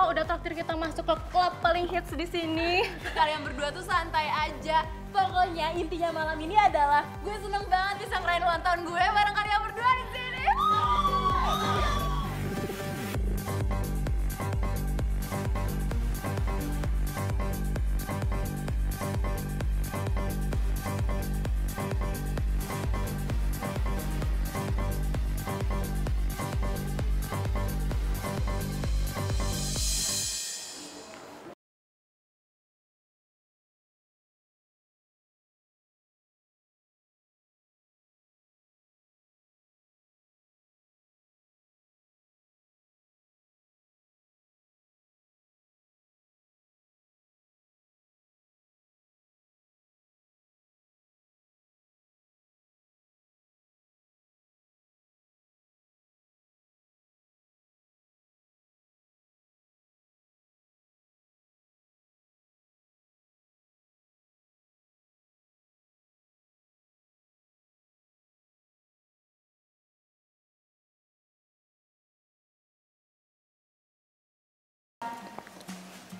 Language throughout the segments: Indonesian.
udah traktir kita masuk ke klub paling hits di sini. Kalian berdua tuh santai aja. Pokoknya intinya malam ini adalah gue seneng banget bisa ngerayain ulang tahun gue bareng kalian berdua di sini.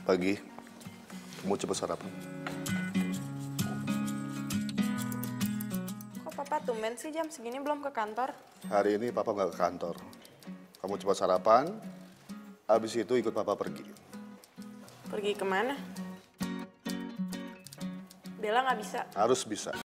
Pagi, kamu coba sarapan. Kok papa tumben sih jam segini belum ke kantor? Hari ini papa nggak ke kantor. Kamu coba sarapan, habis itu ikut papa pergi. Pergi kemana? Bella nggak bisa. Harus bisa.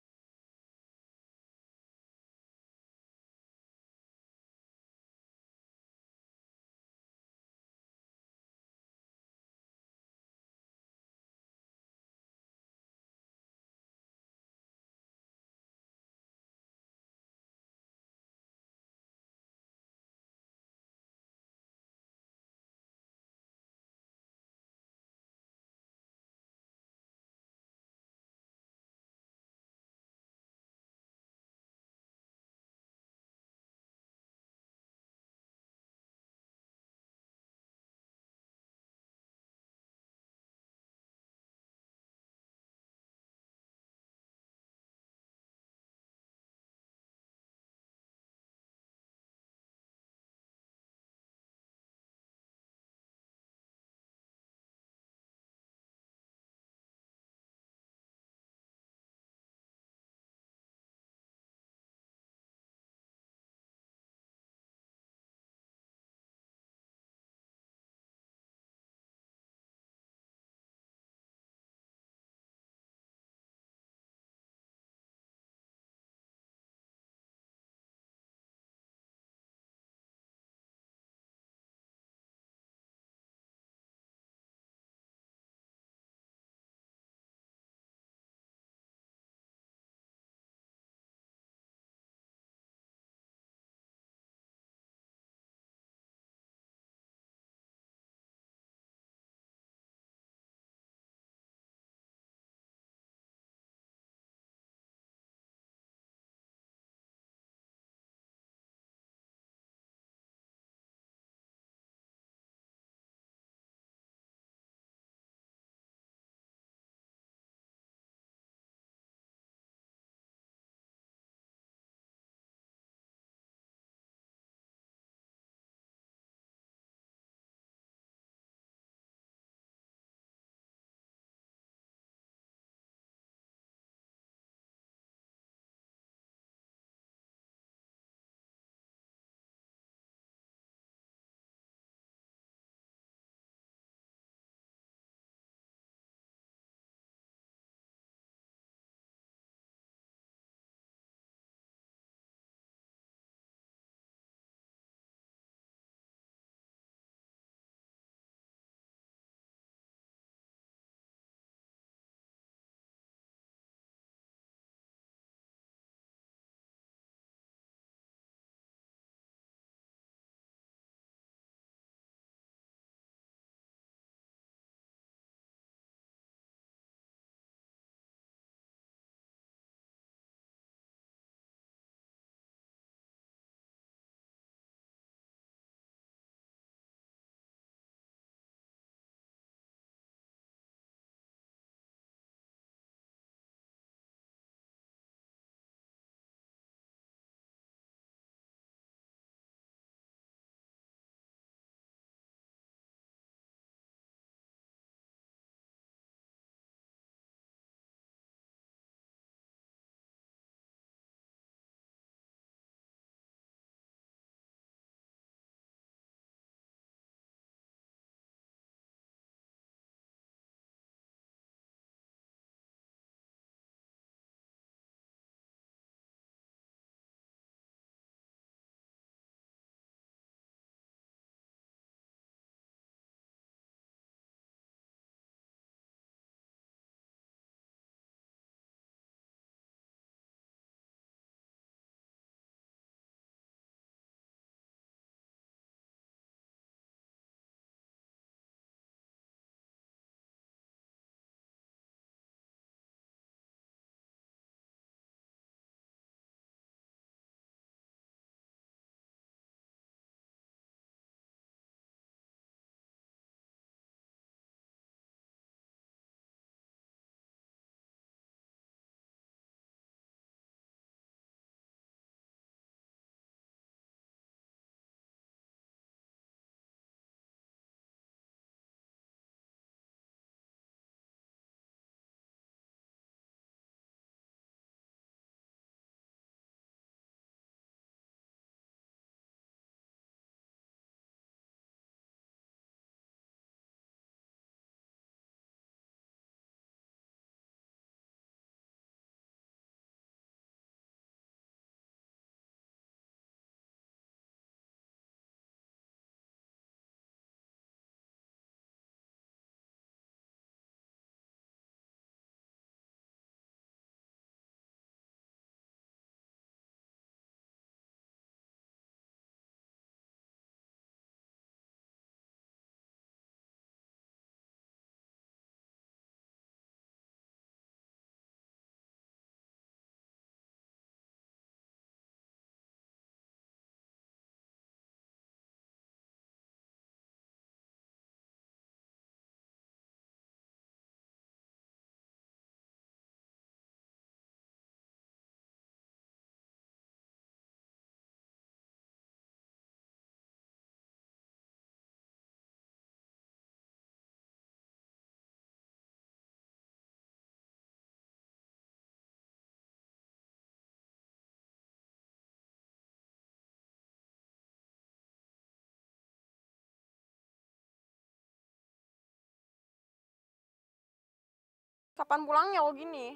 Kapan pulangnya kok gini?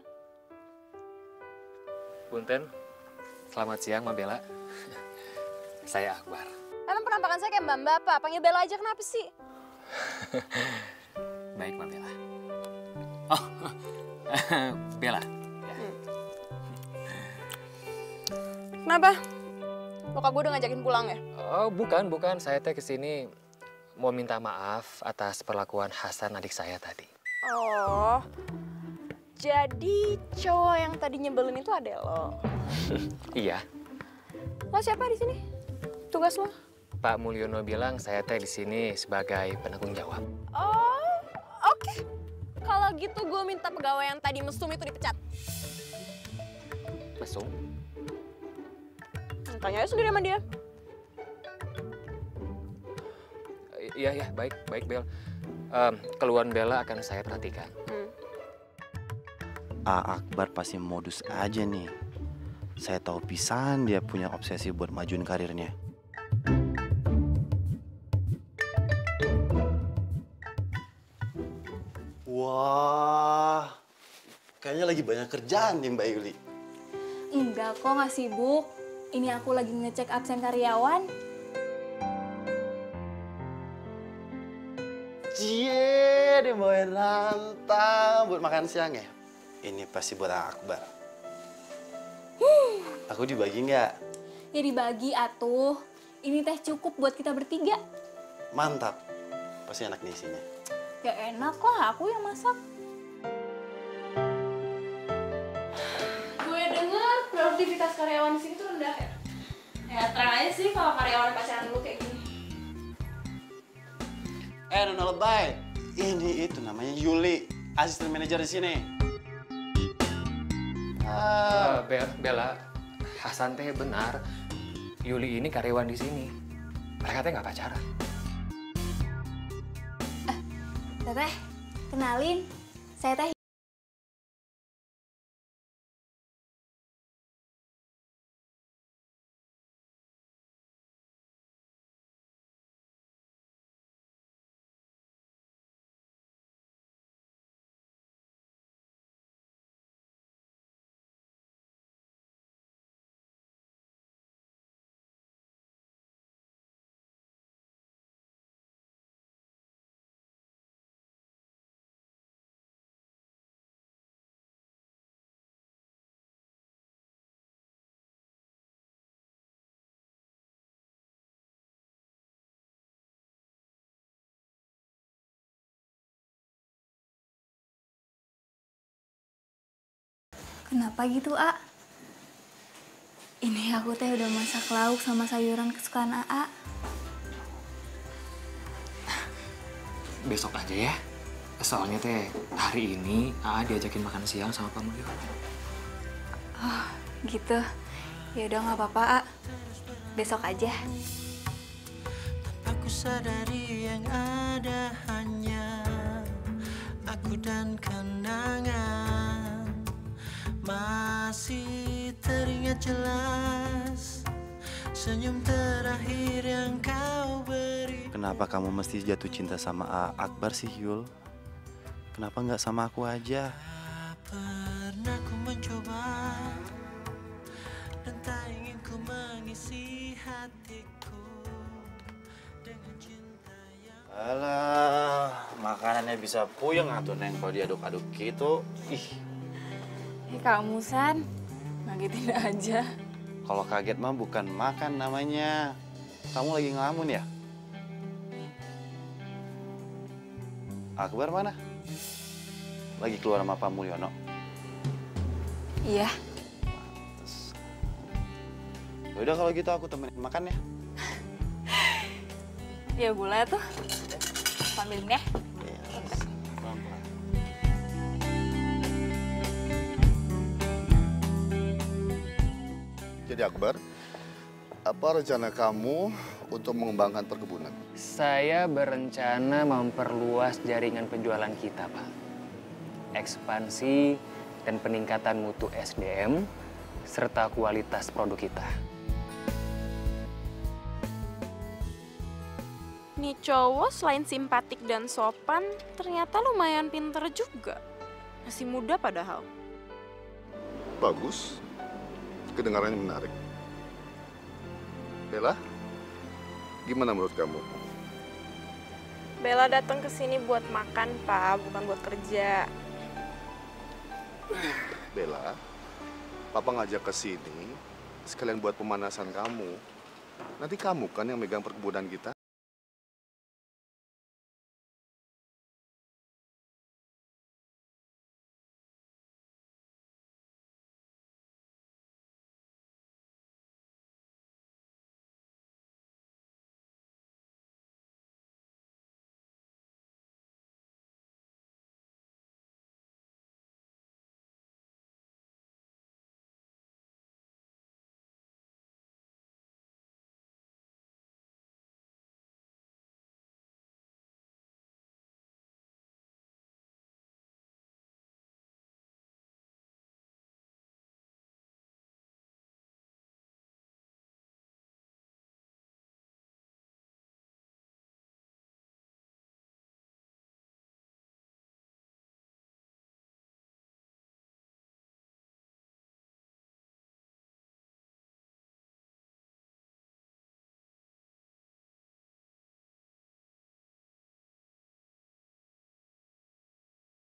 Punten, selamat siang Mbak Bella. Saya Akbar. Emang penampakan saya kayak mbak-mbak apa? Panggil Bella aja kenapa sih? Baik Mbak Bella. Oh, Bella. Ya. Kenapa? Bokap gue udah ngajakin pulang ya? Oh, bukan. Saya teh kesini mau minta maaf atas perlakuan Hasan adik saya tadi. Oh, jadi cowok yang tadi nyebelin itu ada lo. Iya, Lo siapa di sini? Tugas lo? Pak Mulyono bilang saya teh di sini sebagai penanggung jawab. Oh, oke. Kalau gitu gue minta pegawai yang tadi mesum itu dipecat. Mesum? Tanya aja sendiri sama dia. Iya, baik Bel. Keluhan Bella akan saya perhatikan. Akbar pasti modus aja nih. Saya tahu pisan dia punya obsesi buat majuin karirnya. Wah, kayaknya lagi banyak kerjaan nih Mbak Yuli. Enggak kok, nggak sibuk. Ini aku lagi ngecek absen karyawan. Cie, dia bawain rantang buat makan siang ya. Ini pasti buat Akbar. Aku dibagi nggak? Ya dibagi atuh. Ini teh cukup buat kita bertiga. Mantap. Pasti enak nih isinya. Ya enak lah, aku yang masak. Gue denger produktivitas karyawan di sini tuh rendah ya? Ya terang aja sih kalau karyawan pacaran dulu kayak gini. Nona lebay. Ini itu namanya Yuli, asisten manajer di sini. Bella, Hasan teh benar. Yuli ini karyawan di sini. Mereka teh nggak pacaran. Teteh, kenalin. Saya teh. Kenapa gitu, A? Ini aku teh udah masak lauk sama sayuran kesukaan AA. Besok aja ya. Soalnya teh hari ini AA diajakin makan siang sama Pak Mulyono. Oh, gitu. Ya udah nggak apa-apa, A. Besok aja. Aku sadari yang ada hanya aku dan kenangan. Masih teringat jelas senyum terakhir yang kau beri. Kenapa kamu mesti jatuh cinta sama Akbar sih, Yul? Kenapa nggak sama aku aja? Pernah ku mencoba dan tak ingin ku mengisi hatiku dengan cinta yang... Alah, makanannya bisa puyeng atuh Neng kalau diaduk-aduk gitu. Ih, Kamu, San. Ngagetin aja. kalau kaget mah bukan makan namanya. Kamu lagi ngelamun ya? Akbar mana? Lagi keluar sama Pak Mulyono. Iya. Yaudah kalau gitu aku temenin makan ya. Ya boleh tuh. Ambilin ya. Pelan-pelan. Jadi Akbar, apa rencana kamu untuk mengembangkan perkebunan? Saya berencana memperluas jaringan penjualan kita, Pak. Ekspansi dan peningkatan mutu SDM serta kualitas produk kita. Nih cowok selain simpatik dan sopan, ternyata lumayan pinter juga. Masih muda padahal. Bagus. Kedengarannya menarik. Bella, gimana menurut kamu? Bella datang ke sini buat makan, Pak, bukan buat kerja. Bella, Papa ngajak ke sini sekalian buat pemanasan kamu. Nanti kamu kan yang megang perkebunan kita.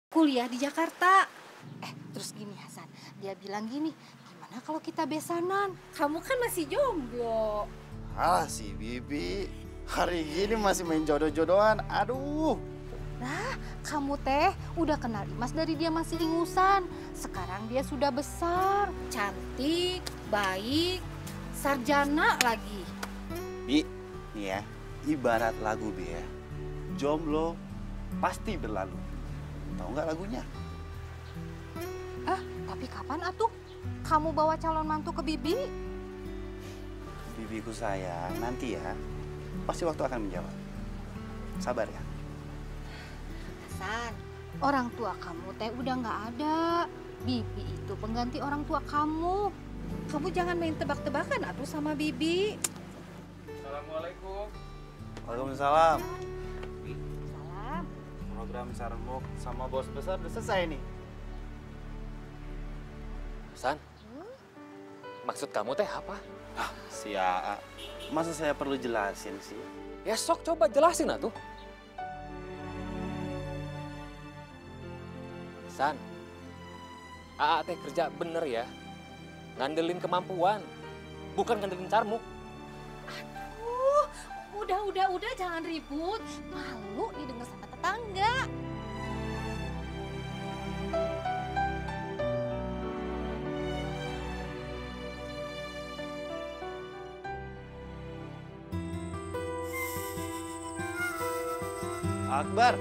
Kuliah di Jakarta. Terus gini Hasan, dia bilang gini, gimana kalau kita besanan? Kamu kan masih jomblo. Ah, si Bibi. Hari gini masih main jodoh-jodohan. Aduh. Nah, kamu teh udah kenal Imas dari dia masih ingusan. Sekarang dia sudah besar, cantik, baik, sarjana lagi. Bi, nih ya, ibarat lagu Bi ya. Jomblo pasti berlalu. Tahu nggak lagunya? Tapi kapan atuh kamu bawa calon mantu ke Bibi? Bibiku sayang, nanti ya. Pasti waktu akan menjawab. Sabar ya. Hasan, orang tua kamu teh udah nggak ada. Bibi itu pengganti orang tua kamu. Kamu jangan main tebak-tebakan atuh sama Bibi. Assalamualaikum. Waalaikumsalam. Salam. Program Sarmuk sama bos besar udah selesai nih. San, maksud kamu teh apa? Si Aa, masa saya perlu jelasin sih? Ya sok coba jelasin atuh. San, Aa teh kerja bener ya. Ngandelin kemampuan, bukan ngandelin carmuk. Udah, jangan ribut. Malu didengar sama tetangga. Akbar.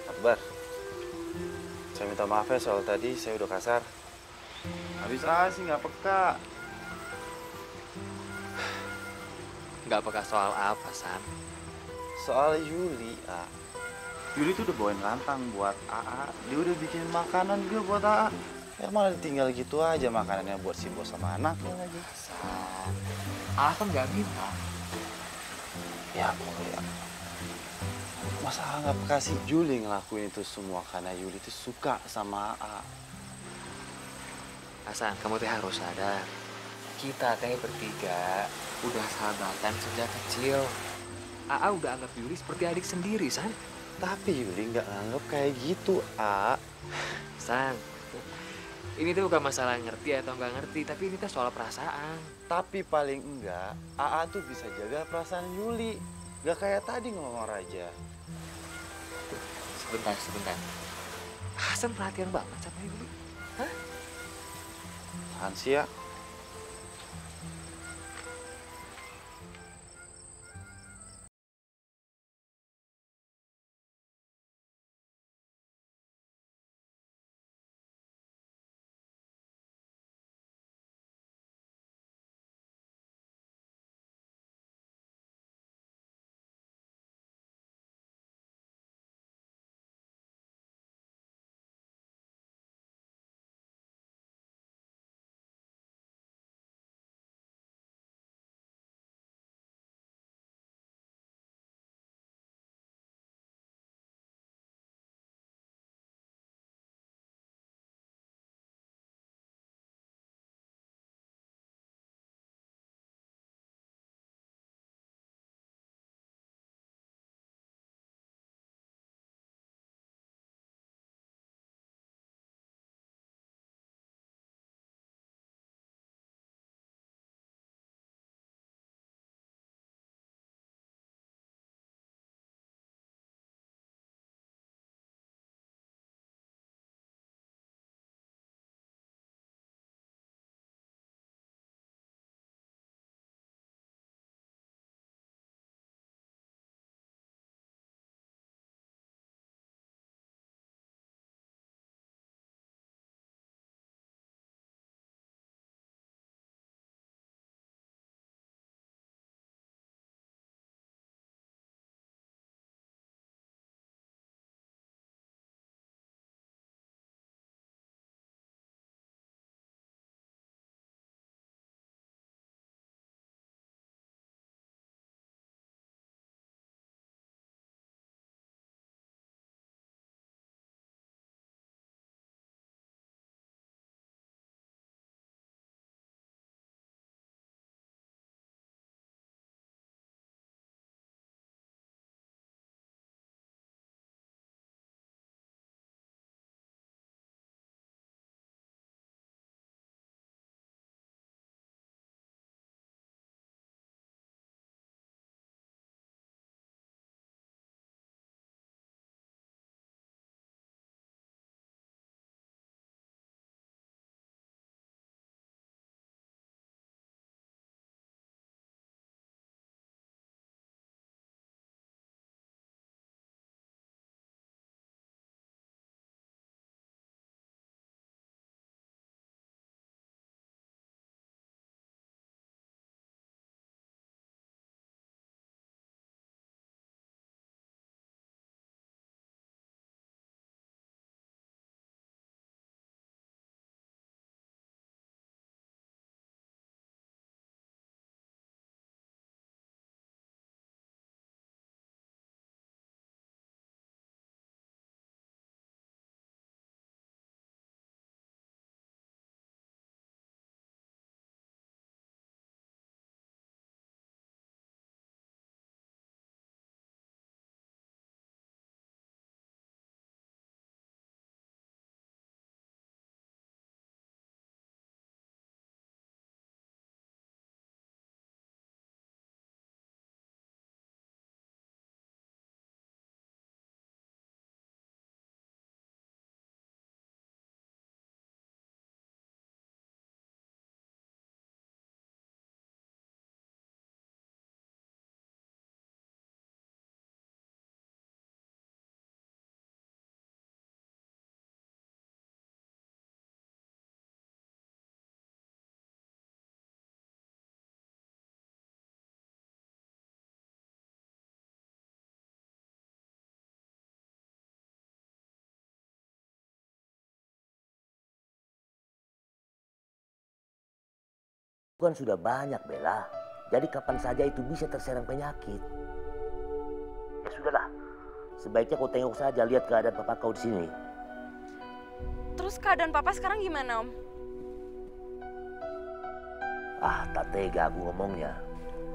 Akbar. Saya minta maaf ya soal tadi saya udah kasar. Habis sih nggak peka. Nggak peka soal apa, San? Soal Yuli, A. Yuli tuh udah bawain rantang buat AA. Dia udah bikin makanan juga buat AA. Ya malah ditinggal gitu aja makanannya buat si bos sama anaknya lagi. San, Aa kan nggak minta. Ya pokoknya. Masa nggak peka sih Yuli ngelakuin itu semua karena Yuli tuh suka sama AA. Hasan, kamu teh harus sadar. Kita teh bertiga udah sahabatan sejak kecil. Aa udah anggap Yuli seperti adik sendiri, San. Tapi Yuli nggak nganggep kayak gitu, A. San, ini tuh bukan masalah ngerti atau nggak ngerti, tapi ini tuh soal perasaan. Tapi paling enggak, AA tuh bisa jaga perasaan Yuli. Gak kayak tadi ngomong aja. Sebentar. Hasan perhatian banget sama Yuli. Hah? Hansia, Kan sudah banyak, Bella. Jadi kapan saja itu bisa terserang penyakit. Ya sudahlah. Sebaiknya kau tengok saja, lihat keadaan papa kau di sini. Terus keadaan papa sekarang gimana, Om? Ah, tak tega aku ngomongnya.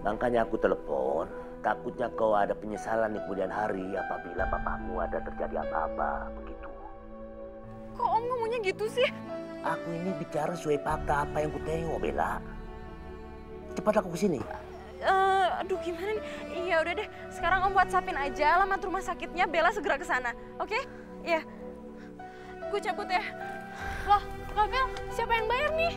Makanya aku telepon. Takutnya kau ada penyesalan di kemudian hari apabila papamu ada terjadi apa-apa, begitu. Kok Om ngomongnya gitu sih? Aku ini bicara sesuai fakta apa yang ku tengok, Bella. Cepat aku kesini. Aduh gimana nih? Iya udah deh, sekarang Om WhatsAppin aja alamat rumah sakitnya, Bella segera ke sana. Oke? Iya. Gue cabut ya. Loh, Bel, siapa yang bayar nih?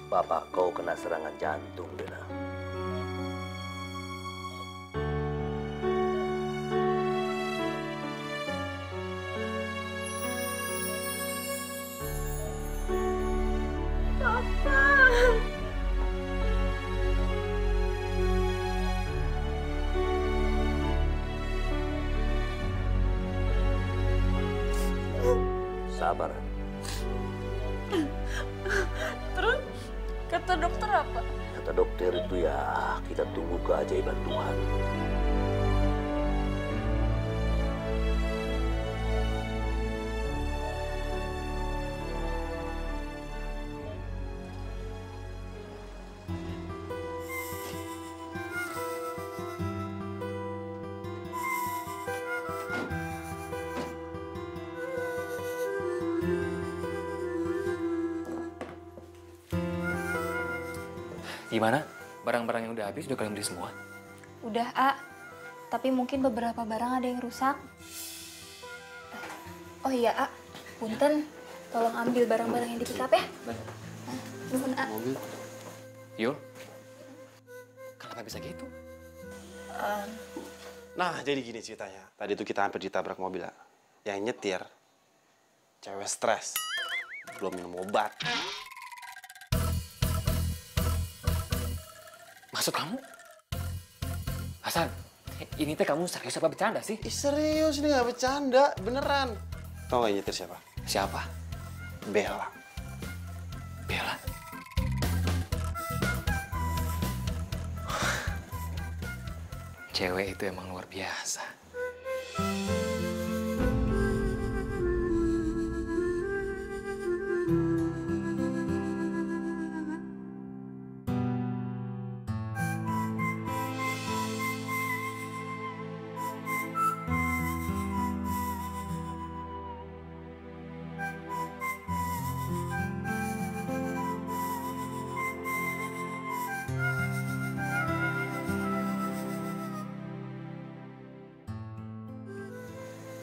Papa kau kena serangan jantung, Bella. Sabar. Terus kata dokter apa? Kata dokter itu ya, kita tunggu keajaiban Tuhan. Gimana? Barang-barang yang udah habis udah kalian beli semua? Udah, A. Tapi mungkin beberapa barang ada yang rusak. Oh iya, A. Punten, tolong ambil barang-barang yang di pick up ya. Nuhun, A. Yul, kenapa bisa gitu? Nah, jadi gini ceritanya. Tadi tuh kita hampir ditabrak mobil, ya. Yang nyetir, cewek stres, belum minum obat. Maksud kamu? Hasan, ini teh kamu serius apa bercanda sih? Serius, ini nggak bercanda, beneran. Tau nggak yang nyetir siapa? Siapa? Bella. Bella. Cewek itu emang luar biasa.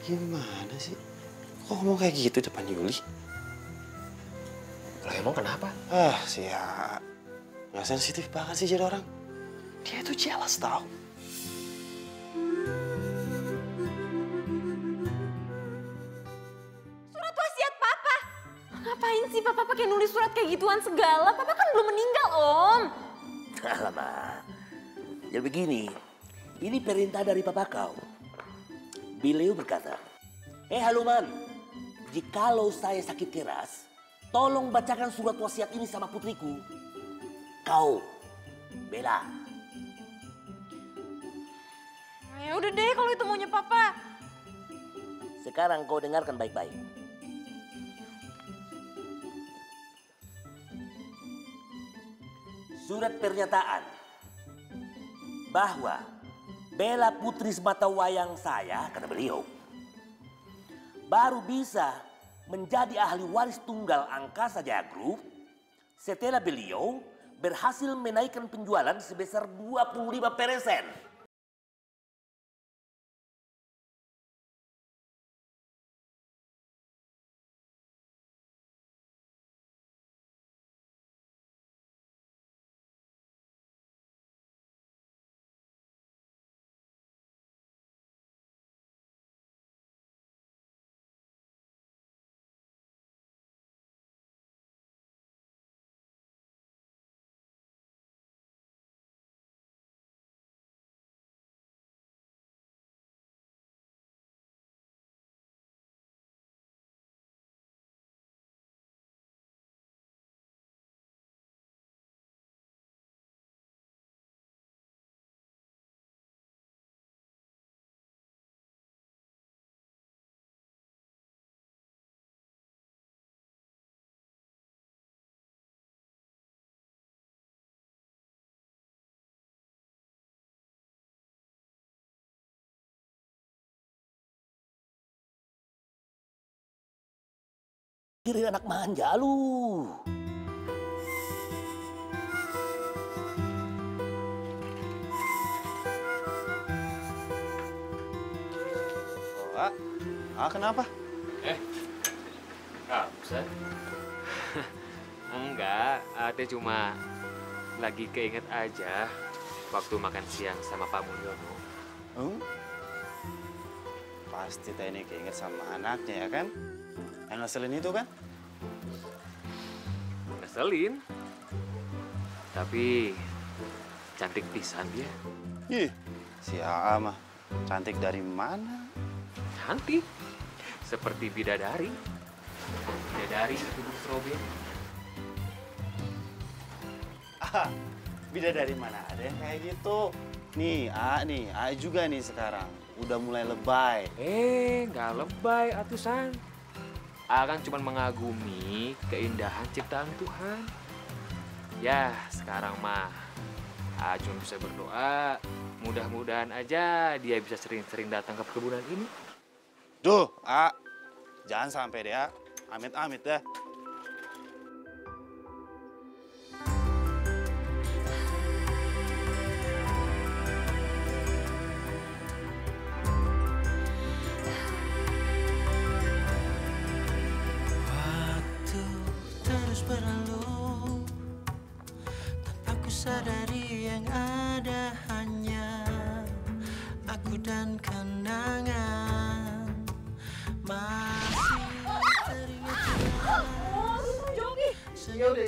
Gimana sih? Kok ngomong kayak gitu depan Yuli? Lah emang kenapa? Siap. Nggak sensitif banget sih jadi orang. Dia itu jealous tau. Surat wasiat Papa. Ngapain sih Papa pakai nulis surat kayak gituan segala? Papa kan belum meninggal, Om. Alamak. Jadi begini, ini perintah dari papa kau. Beliau berkata, Haluman, jikalau saya sakit keras, tolong bacakan surat wasiat ini sama putriku. Kau, Bella. Ya udah deh kalau itu maunya Papa. Sekarang kau dengarkan baik-baik. Surat pernyataan bahwa Bella putri semata wayang saya, kata beliau, baru bisa menjadi ahli waris tunggal Angkasa Jaya Group setelah beliau berhasil menaikkan penjualan sebesar 25%. Kira anak manja lu. Kenapa? Buset. Enggak, Ate cuma lagi keinget aja waktu makan siang sama Pak Mulyono. Pasti teh ini keinget sama anaknya ya kan? Yang ngeselin itu kan? Ngeselin. Tapi cantik pisan dia. Ih, si AA mah cantik dari mana? Cantik. Seperti bidadari. Bidadari tubuh strawberry. Bidadari mana ada yang kayak gitu? Nih, A juga nih sekarang. Udah mulai lebay. Nggak lebay atusan. Akan cuma mengagumi keindahan ciptaan Tuhan. Ya, sekarang mah cuma bisa berdoa. Mudah-mudahan aja dia bisa sering-sering datang ke perkebunan ini. Duh, jangan sampai deh, amit-amit dah. Waktu terus berlalu tanpa ku sadari yang ada hanya aku dan kenangan masih teringat. Yaudah.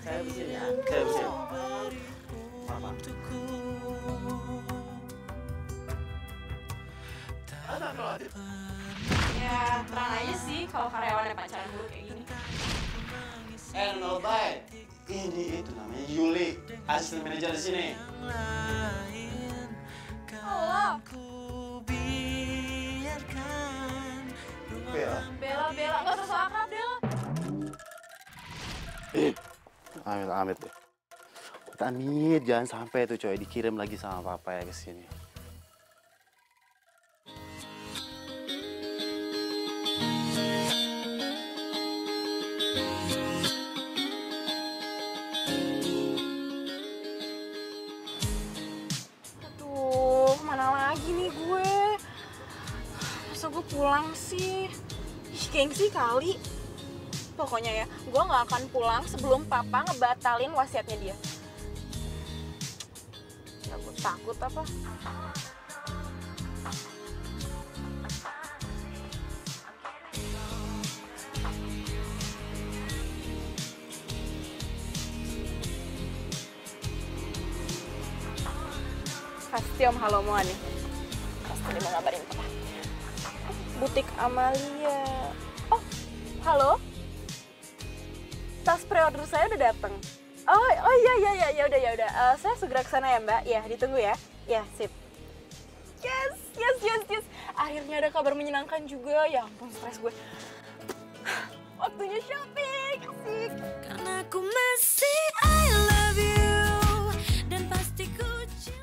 Saya bersihin ya. Saya bersihin. Ya, terang aja sih kalau karyawannya pacaran dulu kayak gini. No bye. Ini itu namanya Yuli, asisten manajer di sini. Halo. Bella. Bella, nggak usah akrab, Bella. Amit deh. Amit, jangan sampai tuh coy dikirim lagi sama papa ya ke sini. Aduh, mana lagi nih gue? Masa gue pulang sih? Ih, gengsi kali. Pokoknya ya, gue gak akan pulang sebelum papa ngebatalin wasiatnya dia. Ya gue takut apa? Pasti Om Halomoan nih. Pasti dia mau ngabarin papa. Butik Amalia. Oh, halo? Tas pre-order saya udah datang. Oh iya, ya udah. Saya segera ke sana ya, Mbak. Ya, ditunggu ya. Ya, sip. Yes. Akhirnya ada kabar menyenangkan juga. Ya ampun, stres gue. Waktunya shopping. Asik. Karena aku masih I love you dan pasti ku cinta.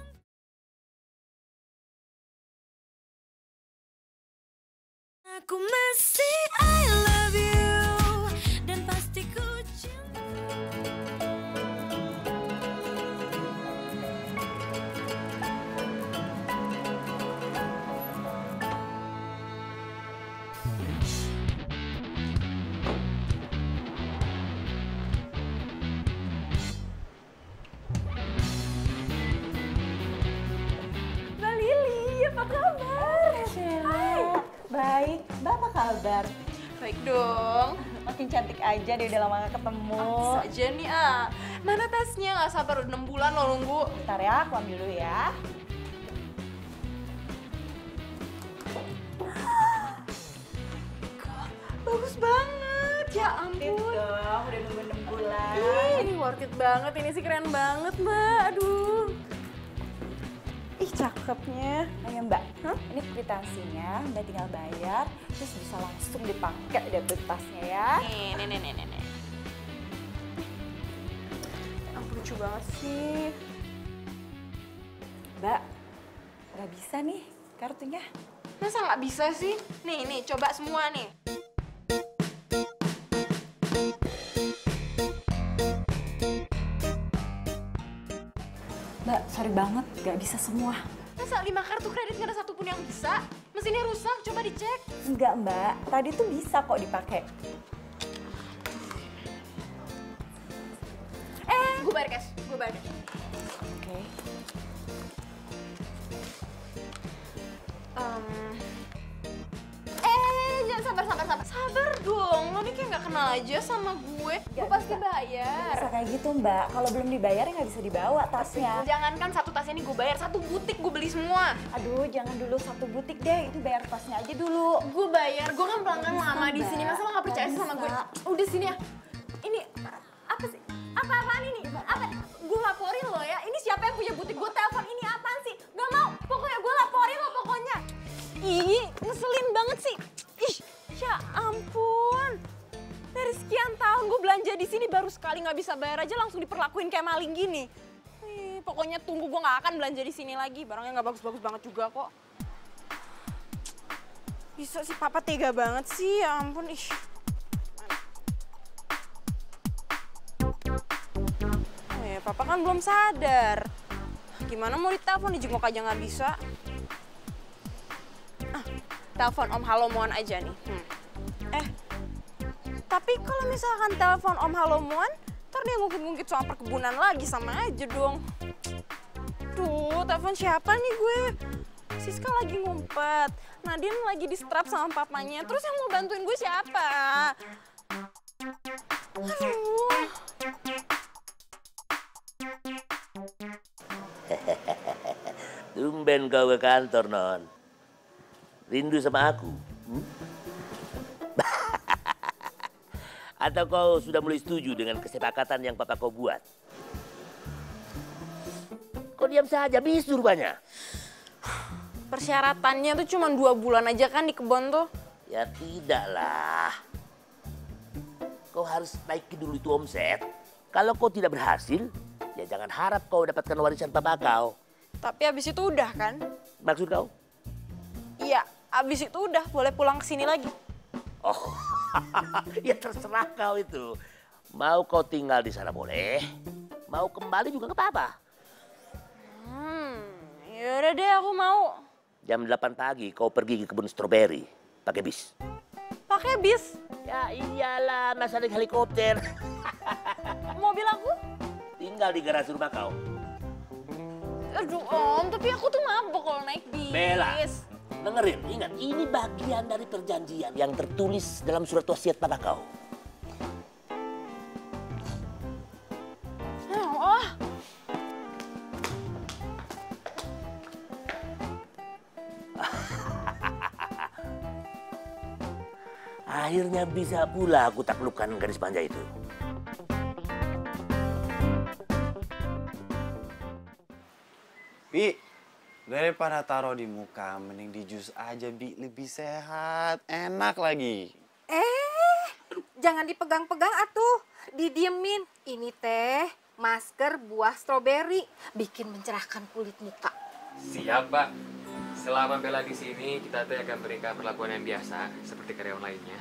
Aku masih I love you dan pasti ku cinta. Mbak Lili, apa kabar? Hai. Baik, Mbak apa kabar? Baik dong. Makin cantik aja deh, udah lama gak ketemu. Bisa aja nih, Mana tasnya? Gak sabar, udah 6 bulan lo nunggu. Bentar ya, aku ambil dulu ya. Bagus banget, ya ampun. Dong, udah nunggu 6 bulan. Ih, ini worth it banget, ini sih keren banget, Mbak. Aduh. Ih, cakepnya. Ayo Mbak, ini kwitansinya, Mbak tinggal bayar, terus bisa langsung dipakai deh tuh tasnya ya. Nih. Ampun, lucu banget sih. Mbak, nggak bisa nih kartunya. Masa nggak bisa sih? Nih, coba semua nih. Mbak, sorry banget, gak bisa semua. Masa 5 kartu kredit gak ada satupun yang bisa? Mesinnya rusak, coba dicek. Enggak, Mbak. Tadi tuh bisa kok dipakai. Gue bayar cash, gue bayar. Oke. Jangan sabar. Sabar dong, lo nih kayak gak kenal aja sama gue. Gue pasti bayar. Bisa kayak gitu, Mbak. Kalau belum dibayar ya nggak bisa dibawa tasnya. Jangankan satu tas ini gue bayar, satu butik gue beli semua. Aduh, jangan dulu satu butik deh. Itu bayar tasnya aja dulu. Gue bayar, gue kan pelanggan lama di sini. Masa lo gak percaya sih sama gue? Udah sini ya. Ini apa sih? Apa-apaan ini? Apa? Gue laporin lo ya. Ini siapa yang punya butik? Gue telepon. Ini apaan sih? Gak mau. Pokoknya gue laporin lo pokoknya. Ih, ngeselin banget sih. Ih, ya ampun. Dari sekian tahun gue belanja di sini baru sekali nggak bisa bayar aja langsung diperlakuin kayak maling gini. Ih, pokoknya tunggu gue nggak akan belanja di sini lagi. Barangnya nggak bagus-bagus banget juga kok. Bisa sih papa tega banget sih, ya ampun. Ih. Papa kan belum sadar. Gimana mau ditelepon, dijenguk aja nggak bisa. Telepon Om Halomuan aja nih. Tapi kalau misalkan telepon Om Halomuan, ntar dia ngungkit-ngungkit soal perkebunan lagi, sama aja dong. Tuh, telepon siapa nih gue? Siska lagi ngumpet, Nadine lagi di-strap sama papanya, terus yang mau bantuin gue siapa? Aduh. Tumben kau ke kantor, Non. Rindu sama aku? Atau kau sudah mulai setuju dengan kesepakatan yang papa kau buat? Kau diam saja, bisu rupanya. Persyaratannya tuh cuma 2 bulan aja kan di kebun tuh? Ya tidaklah. Kau harus naiki dulu itu omset. Kalau kau tidak berhasil, ya jangan harap kau dapatkan warisan papa kau. Tapi abis itu udah kan? Maksud kau? Iya, abis itu udah boleh pulang ke sini lagi. Oh, ya terserah kau itu. Mau kau tinggal di sana boleh, mau kembali juga nggak apa-apa. Yaudah deh, aku mau. Jam 8 pagi kau pergi ke kebun stroberi pakai bis. Pakai bis? Ya iyalah, masa naik helikopter. Mobil aku? Tinggal di garasi rumah kau. Aduh Om, tapi aku tuh mabok kalau naik bis. Bella, dengerin, ingat ini bagian dari perjanjian yang tertulis dalam surat wasiat papa kau. Oh. Akhirnya bisa pula aku taklukkan gadis manja itu. Bi, daripada taruh di muka, mending di jus aja, Bi. Lebih sehat, enak lagi. Jangan dipegang-pegang atuh, didiemin. Ini teh masker buah stroberi, bikin mencerahkan kulit muka. Siap, Pak. Selama Bella di sini, kita tuh akan berikan perlakuan yang biasa seperti karyawan lainnya.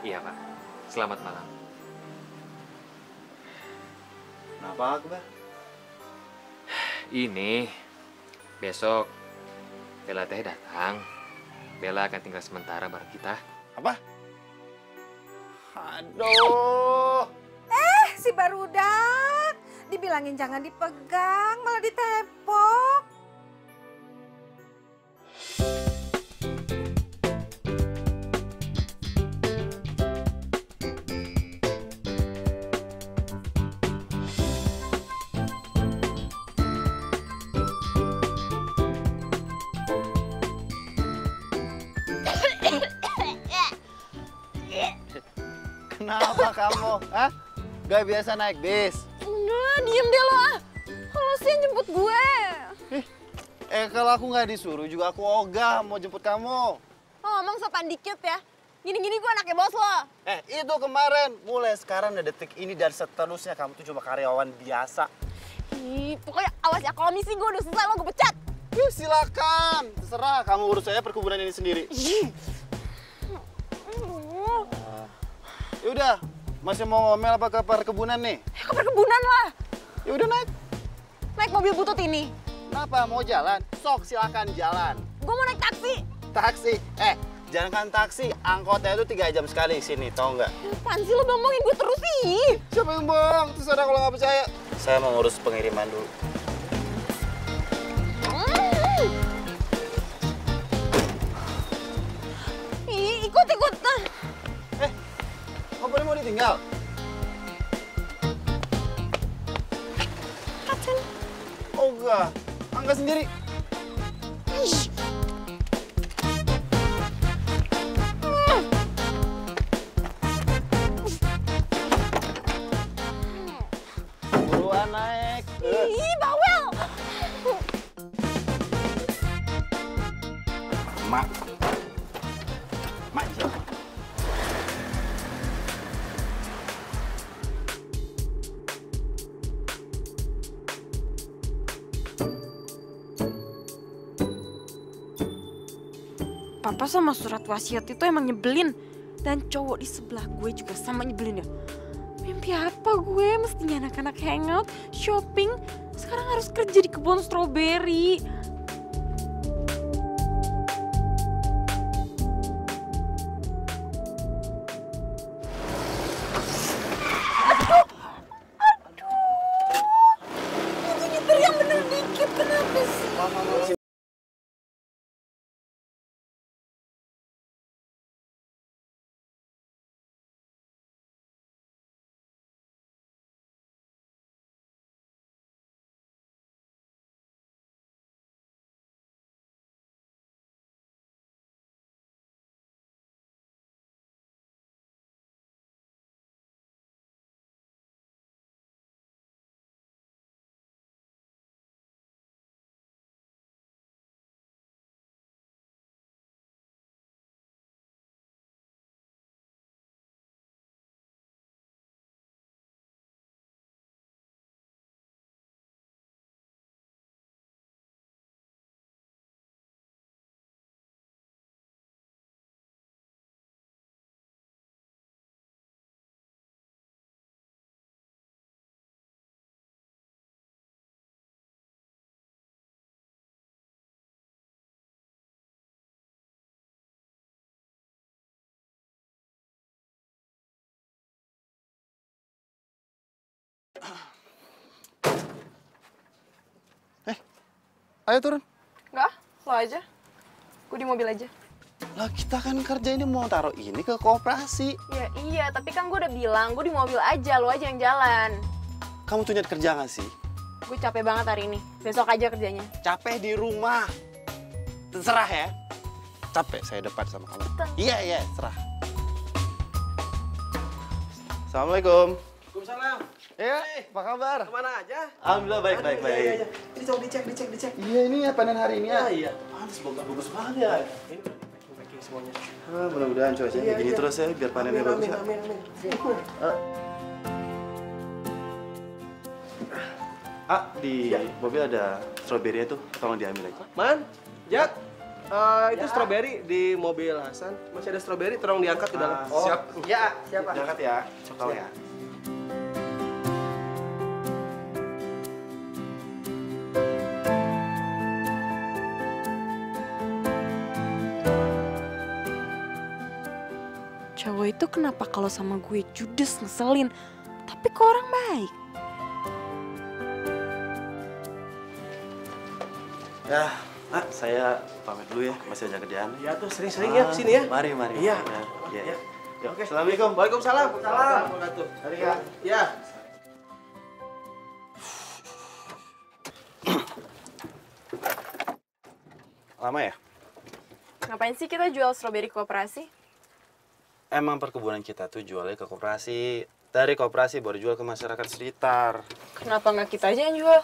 Iya, Pak. Selamat malam. Kenapa, Akbar? Ini besok Bella teh datang. Bella akan tinggal sementara bareng kita. Apa? Aduh. Si barudak, dibilangin jangan dipegang, malah ditepok. Kenapa kamu? Hah? Gak biasa naik bis? Udah, diem deh lo ah. Kalau sih jemput gue. Kalau aku nggak disuruh juga aku ogah mau jemput kamu. Lo ngomong sopan dikit ya. Gini-gini gue anaknya bos lo. Itu kemarin. Mulai sekarang dan detik ini dan seterusnya kamu tuh cuma karyawan biasa. Ih, pokoknya awas ya kalau misi gue udah selesai lo gue pecat. Ya silakan, terserah kamu urus saya perkebunan ini sendiri. Yaudah, masih mau ngomel apa ke perkebunan nih? Ya ke perkebunan lah. Ya udah naik. Naik mobil butut ini. Kenapa? Mau jalan? Sok silakan jalan. Gue mau naik taksi. Taksi? Jangan taksi, angkotnya itu 3 jam sekali sini, tau nggak? Apaan sih lo bohongin gue terus sih? Siapa yang bohong? Terserah kalau nggak percaya. Saya mau ngurus pengiriman dulu. Ikut. Nggak boleh mau ditinggal? Oh enggak, angkat sendiri. Buruan naik. Ih, bawel. Mak. Mak siapa? Papa sama surat wasiat itu emang nyebelin. Dan cowok di sebelah gue juga sama nyebelin ya. Mimpi apa gue? Mestinya anak-anak hangout, shopping. Sekarang harus kerja di kebun stroberi. Gue nyetir yang bener dikit, kenapa sih? Ayo turun. Enggak, lo aja. Gue di mobil aja. Lah kita kan kerja ini mau taruh ini ke koperasi. Ya iya, tapi kan gue udah bilang gue di mobil aja, lo aja yang jalan. Kamu tuh niat kerja nggak sih? Gue capek banget hari ini. Besok aja kerjanya. Capek di rumah. Terserah ya. Capek saya depan sama kamu. Iya, serah. Assalamualaikum. Waalaikumsalam. Iya, apa kabar? Kemana aja? Alhamdulillah baik. Iya. Ini coba dicek. Iya, ini ya panen hari ini ya. Iya. Pantes bagus banget ya. Ini packing semuanya. Mudah-mudahan cuacanya gini terus ya, biar panennya bagus ya. Amin. Di mobil ada stroberi tuh, tolong diambil aja. Man, Jak. Itu stroberi di mobil Hasan. Masih ada stroberi, tolong diangkat ke dalam. Siap. Ya, siapa? Diangkat ya. Tolong ya. Cowok itu kenapa kalau sama gue judes ngeselin, tapi kok orang baik? Ya, saya pamit dulu ya, masih ada kerjaan. Ya tuh sering-sering ya kesini ya. Mari. Iya. Ya. Oke. Assalamualaikum. Waalaikumsalam. Wabarakatuh. Mari ya. Ya. Lama ya? Ngapain sih kita jual stroberi koperasi? Emang perkebunan kita tuh jualnya ke koperasi. Dari koperasi baru jual ke masyarakat sekitar. Kenapa nggak kita aja yang jual?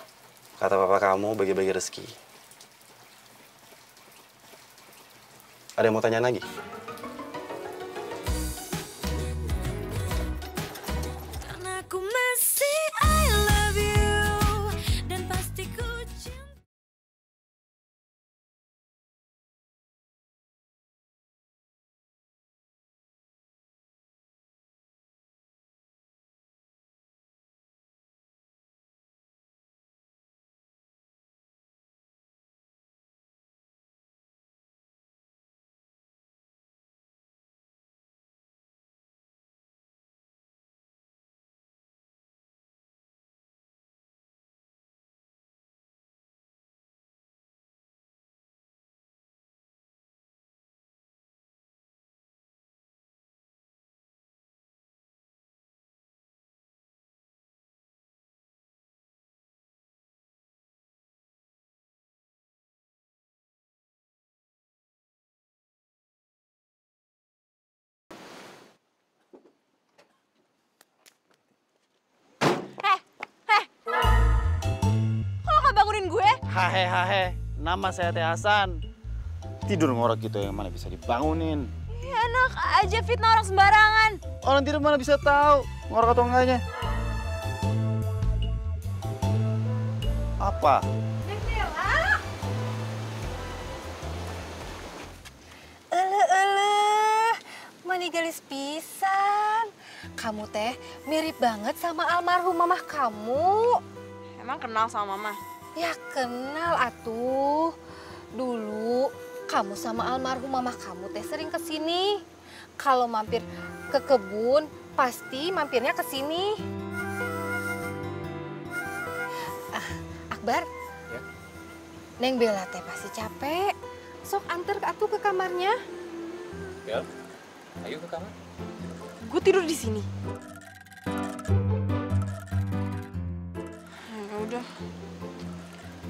Kata papa kamu bagi-bagi rezeki. Ada yang mau tanya lagi? Hahe, nama saya Teh Hasan. Tidur ngorok gitu yang mana bisa dibangunin. Ya, enak aja fitnah orang sembarangan. Orang tidur mana bisa tahu ngorok atau enggaknya. Apa? Manigalis pisan. Kamu teh mirip banget sama almarhum mamah kamu. Emang kenal sama mama? Ya kenal atuh. Dulu kamu sama almarhum mamah kamu teh sering kesini. Kalau mampir ke kebun, pasti mampirnya ke sini. Akbar, Ya? Neng Bella teh pasti capek. Sok anter atuh ke kamarnya. Bel, ayo ke kamar. Gue tidur di sini. Ya udah.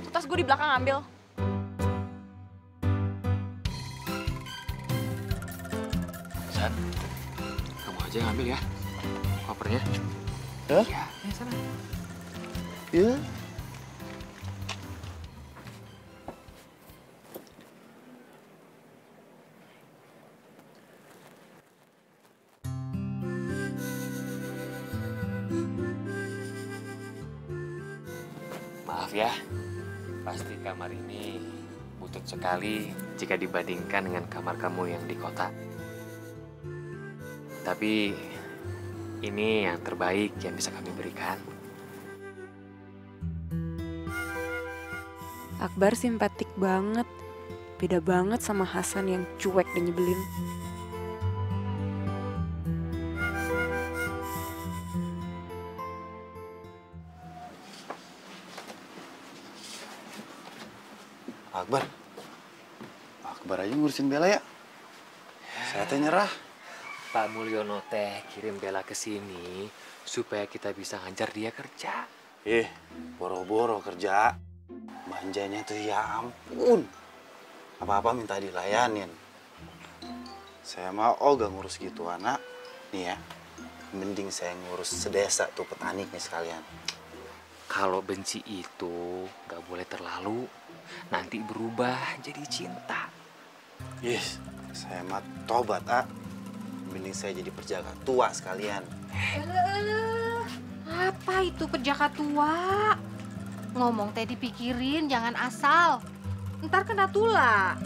Tuh tas gue di belakang ambil. San, kamu aja yang ambil ya kopernya. Hah? Ya, sana. Ya. Maaf ya, pasti kamar ini butut sekali jika dibandingkan dengan kamar kamu yang di kota. Tapi ini yang terbaik yang bisa kami berikan. Akbar simpatik banget. Beda banget sama Hasan yang cuek dan nyebelin. Akbar aja ngurusin Bella ya. Saya teh nyerah. Pak Mulyono teh kirim Bella ke sini supaya kita bisa ngajar dia kerja. Boro-boro kerja. Manjanya tuh ya ampun. Apa-apa minta dilayanin. Saya mah gak ngurus gitu anak. Nih ya, mending saya ngurus sedesa tuh petani nih sekalian. Kalau benci itu gak boleh terlalu, nanti berubah jadi cinta. Yes, saya mah tobat, mending saya jadi perjaka tua sekalian. Apa itu perjaka tua? Ngomong teh dipikirin, jangan asal. Ntar kena tula.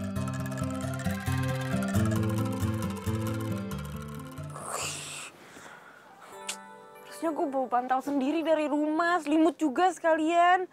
Harusnya gue bawa bantal sendiri dari rumah, selimut juga sekalian.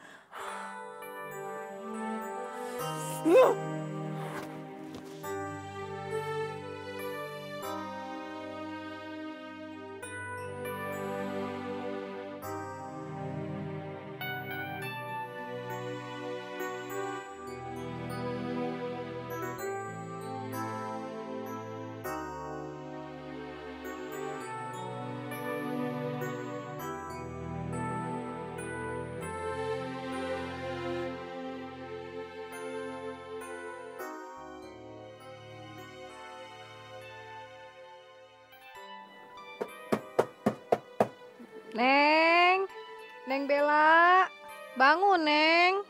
Neng Bella, bangun Neng.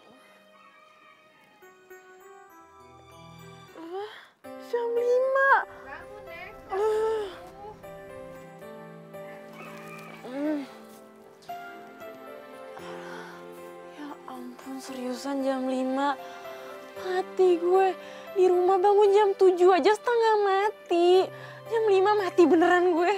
Jam 5. Bangun Neng. Ya ampun, seriusan jam 5. Mati gue. Di rumah bangun jam 7 aja setengah mati. Jam 5 mati beneran gue.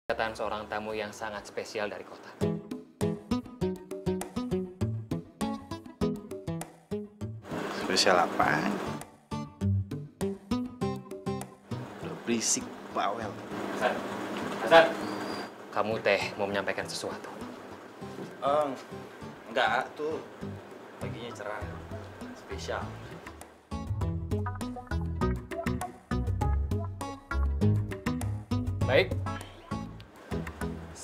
kedatangan seorang tamu yang sangat spesial dari kota. Spesial apa? Udah berisik, bawel. Hasan, kamu teh mau menyampaikan sesuatu? Enggak, tuh paginya cerah. Spesial. Baik.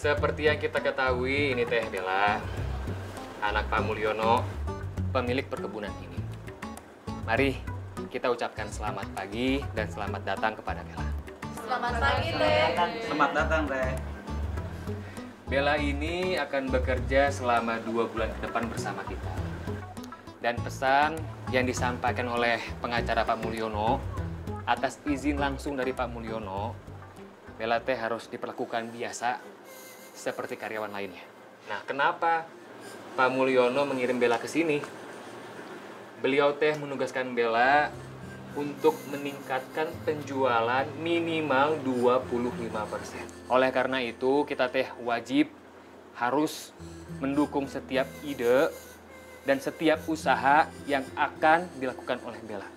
Seperti yang kita ketahui, ini teh Bella, anak Pak Mulyono, pemilik perkebunan ini. Mari kita ucapkan selamat pagi dan selamat datang kepada Bella. Selamat pagi, Teh. Selamat datang, Teh. Bella ini akan bekerja selama 2 bulan ke depan bersama kita. Dan pesan yang disampaikan oleh pengacara Pak Mulyono, atas izin langsung dari Pak Mulyono, Bella teh harus diperlakukan biasa seperti karyawan lainnya. Nah, kenapa Pak Mulyono mengirim Bella ke sini? Beliau teh menugaskan Bella untuk meningkatkan penjualan minimal 25%. Oleh karena itu, kita teh wajib harus mendukung setiap ide dan setiap usaha yang akan dilakukan oleh Bella.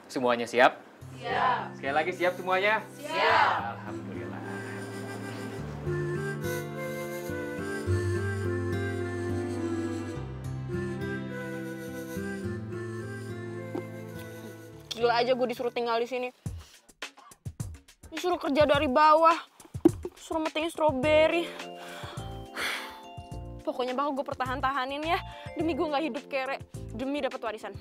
Semuanya siap? Siap. Sekali lagi siap semuanya? Siap. Alhamdulillah. Gila aja gue disuruh tinggal di sini. Disuruh kerja dari bawah. Suruh meting stroberi. Pokoknya bakal gue pertahan-tahanin ya. Demi gue nggak hidup kere. Demi dapat warisan.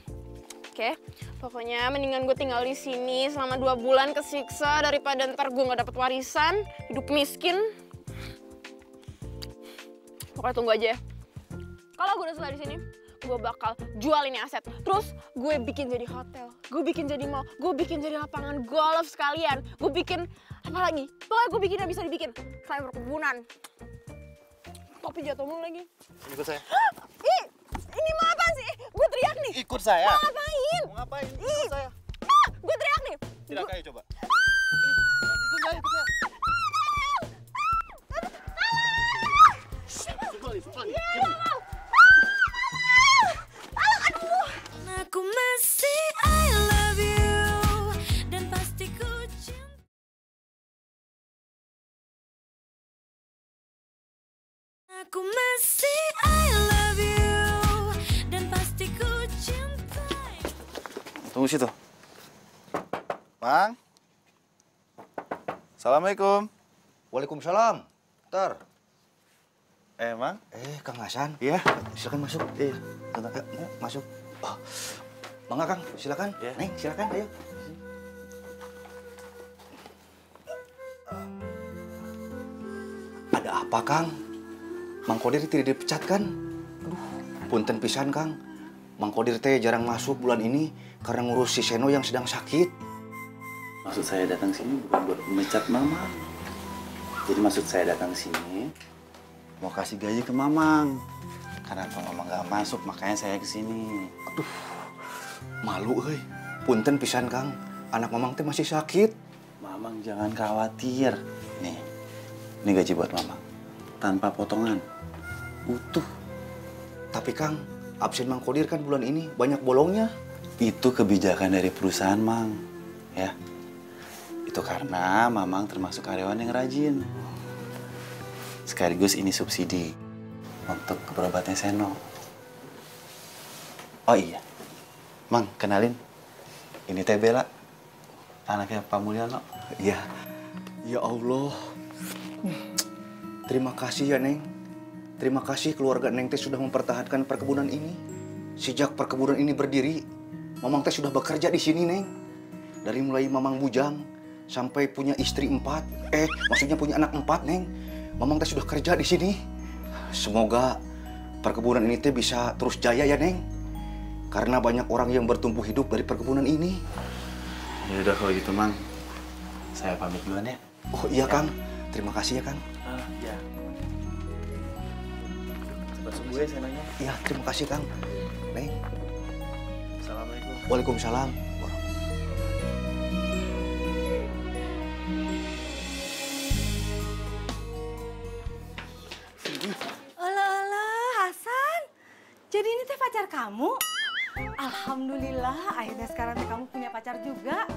Oke? Pokoknya mendingan gue tinggal di sini selama 2 bulan kesiksa daripada ntar gue nggak dapat warisan, hidup miskin. Pokoknya tunggu aja ya. Kalau gue udah selesai di sini, gue bakal jual ini aset. Terus gue bikin jadi hotel, gue bikin jadi mall, gue bikin jadi lapangan golf sekalian. Gue bikin apa lagi? Pokoknya gue bikin yang bisa dibikin. Selain perkebunan. Topi jatuh mulu lagi. Ikut saya. Ih, ini mau apa sih? Gue teriak nih. Ikut saya. Mau ngapain? Mau ngapain? Ikut saya. Gue teriak nih. Tidak kayak coba. Ikut saya, ikut saya. Aku masih I love you dan pasti ku cinta. Aku masih I love you dan pasti ku cintai. Tunggu situ. Mang. Assalamualaikum. Waalaikumsalam. Ntar. Mang. Kang Hasan. Iya. Silakan masuk. Iya. Masuk. Oh. Bangga Kang, silakan. Iya. Neng, silakan, ayo. Ada apa, Kang? Mang Kodir tidak dipecat kan? Aduh, punten pisan, Kang. Mang Kodir teh jarang masuk bulan ini karena ngurus si Seno yang sedang sakit. Maksud saya datang sini bukan buat memecat Mama. Jadi maksud saya datang sini mau kasih gaji ke Mamang. Karena kalau Mamang nggak masuk, makanya saya kesini. Aduh, malu, hei. Punten pisan, Kang. Anak Mamang teh masih sakit. Mamang jangan khawatir. Nih, ini gaji buat Mamang. Tanpa potongan. Utuh. Tapi, Kang, absen Mang Kodir kan bulan ini banyak bolongnya. Itu kebijakan dari perusahaan, Mang. Ya. Itu karena Mamang termasuk karyawan yang rajin. Sekaligus ini subsidi untuk berobatnya Seno. Oh iya, Mang, kenalin. Ini Teh Bella, anaknya Pak Mulyono. Iya. Ya Allah. Terima kasih ya, Neng. Terima kasih keluarga Neng teh sudah mempertahankan perkebunan ini. Sejak perkebunan ini berdiri, Mamang teh sudah bekerja di sini, Neng. Dari mulai Mamang bujang sampai punya istri 4. Maksudnya punya anak 4, Neng. Mamang teh sudah kerja di sini. Semoga perkebunan ini teh bisa terus jaya ya, Neng. Karena banyak orang yang bertumbuh hidup dari perkebunan ini. Ya udah kalau gitu, Mang. Saya pamit duluan ya. Oh iya, Kang. Terima kasih ya, Kang. Ya. Cepat sembuh ya, Senonya. Iya, terima kasih, Kang. Neng. Assalamualaikum. Waalaikumsalam. pacar kamu? Alhamdulillah, akhirnya sekarang teh kamu punya pacar juga.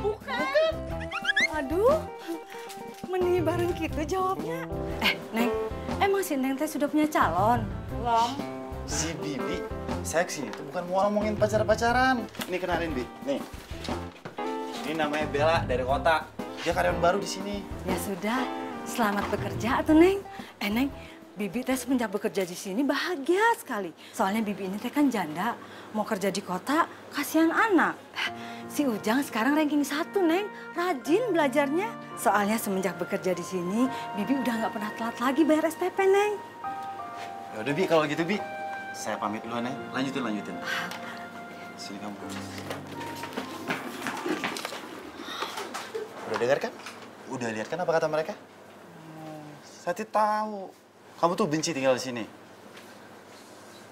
Bukan. Aduh, meni bareng gitu jawabnya. Neng, emang si Neng teh sudah punya calon? Belum. Si Bibi, saya kesini tuh bukan mau ngomongin pacar-pacaran. Ini kenalin, Bi. Nih. Ini namanya Bella dari kota. Dia karyawan baru di sini. Ya sudah, selamat bekerja atuh Neng. Neng, Bibi teh semenjak bekerja di sini bahagia sekali. Soalnya Bibi ini teh kan janda, mau kerja di kota, kasihan anak. Si Ujang sekarang ranking 1, Neng. Rajin belajarnya. Soalnya semenjak bekerja di sini, Bibi udah nggak pernah telat lagi bayar SPP, Neng. Ya udah, Bi, kalau gitu, Bi. Saya pamit duluan ya. Lanjutin. Sini kamu. Udah dengar kan? Udah lihat kan apa kata mereka? Saya tahu. Kamu tuh benci tinggal di sini.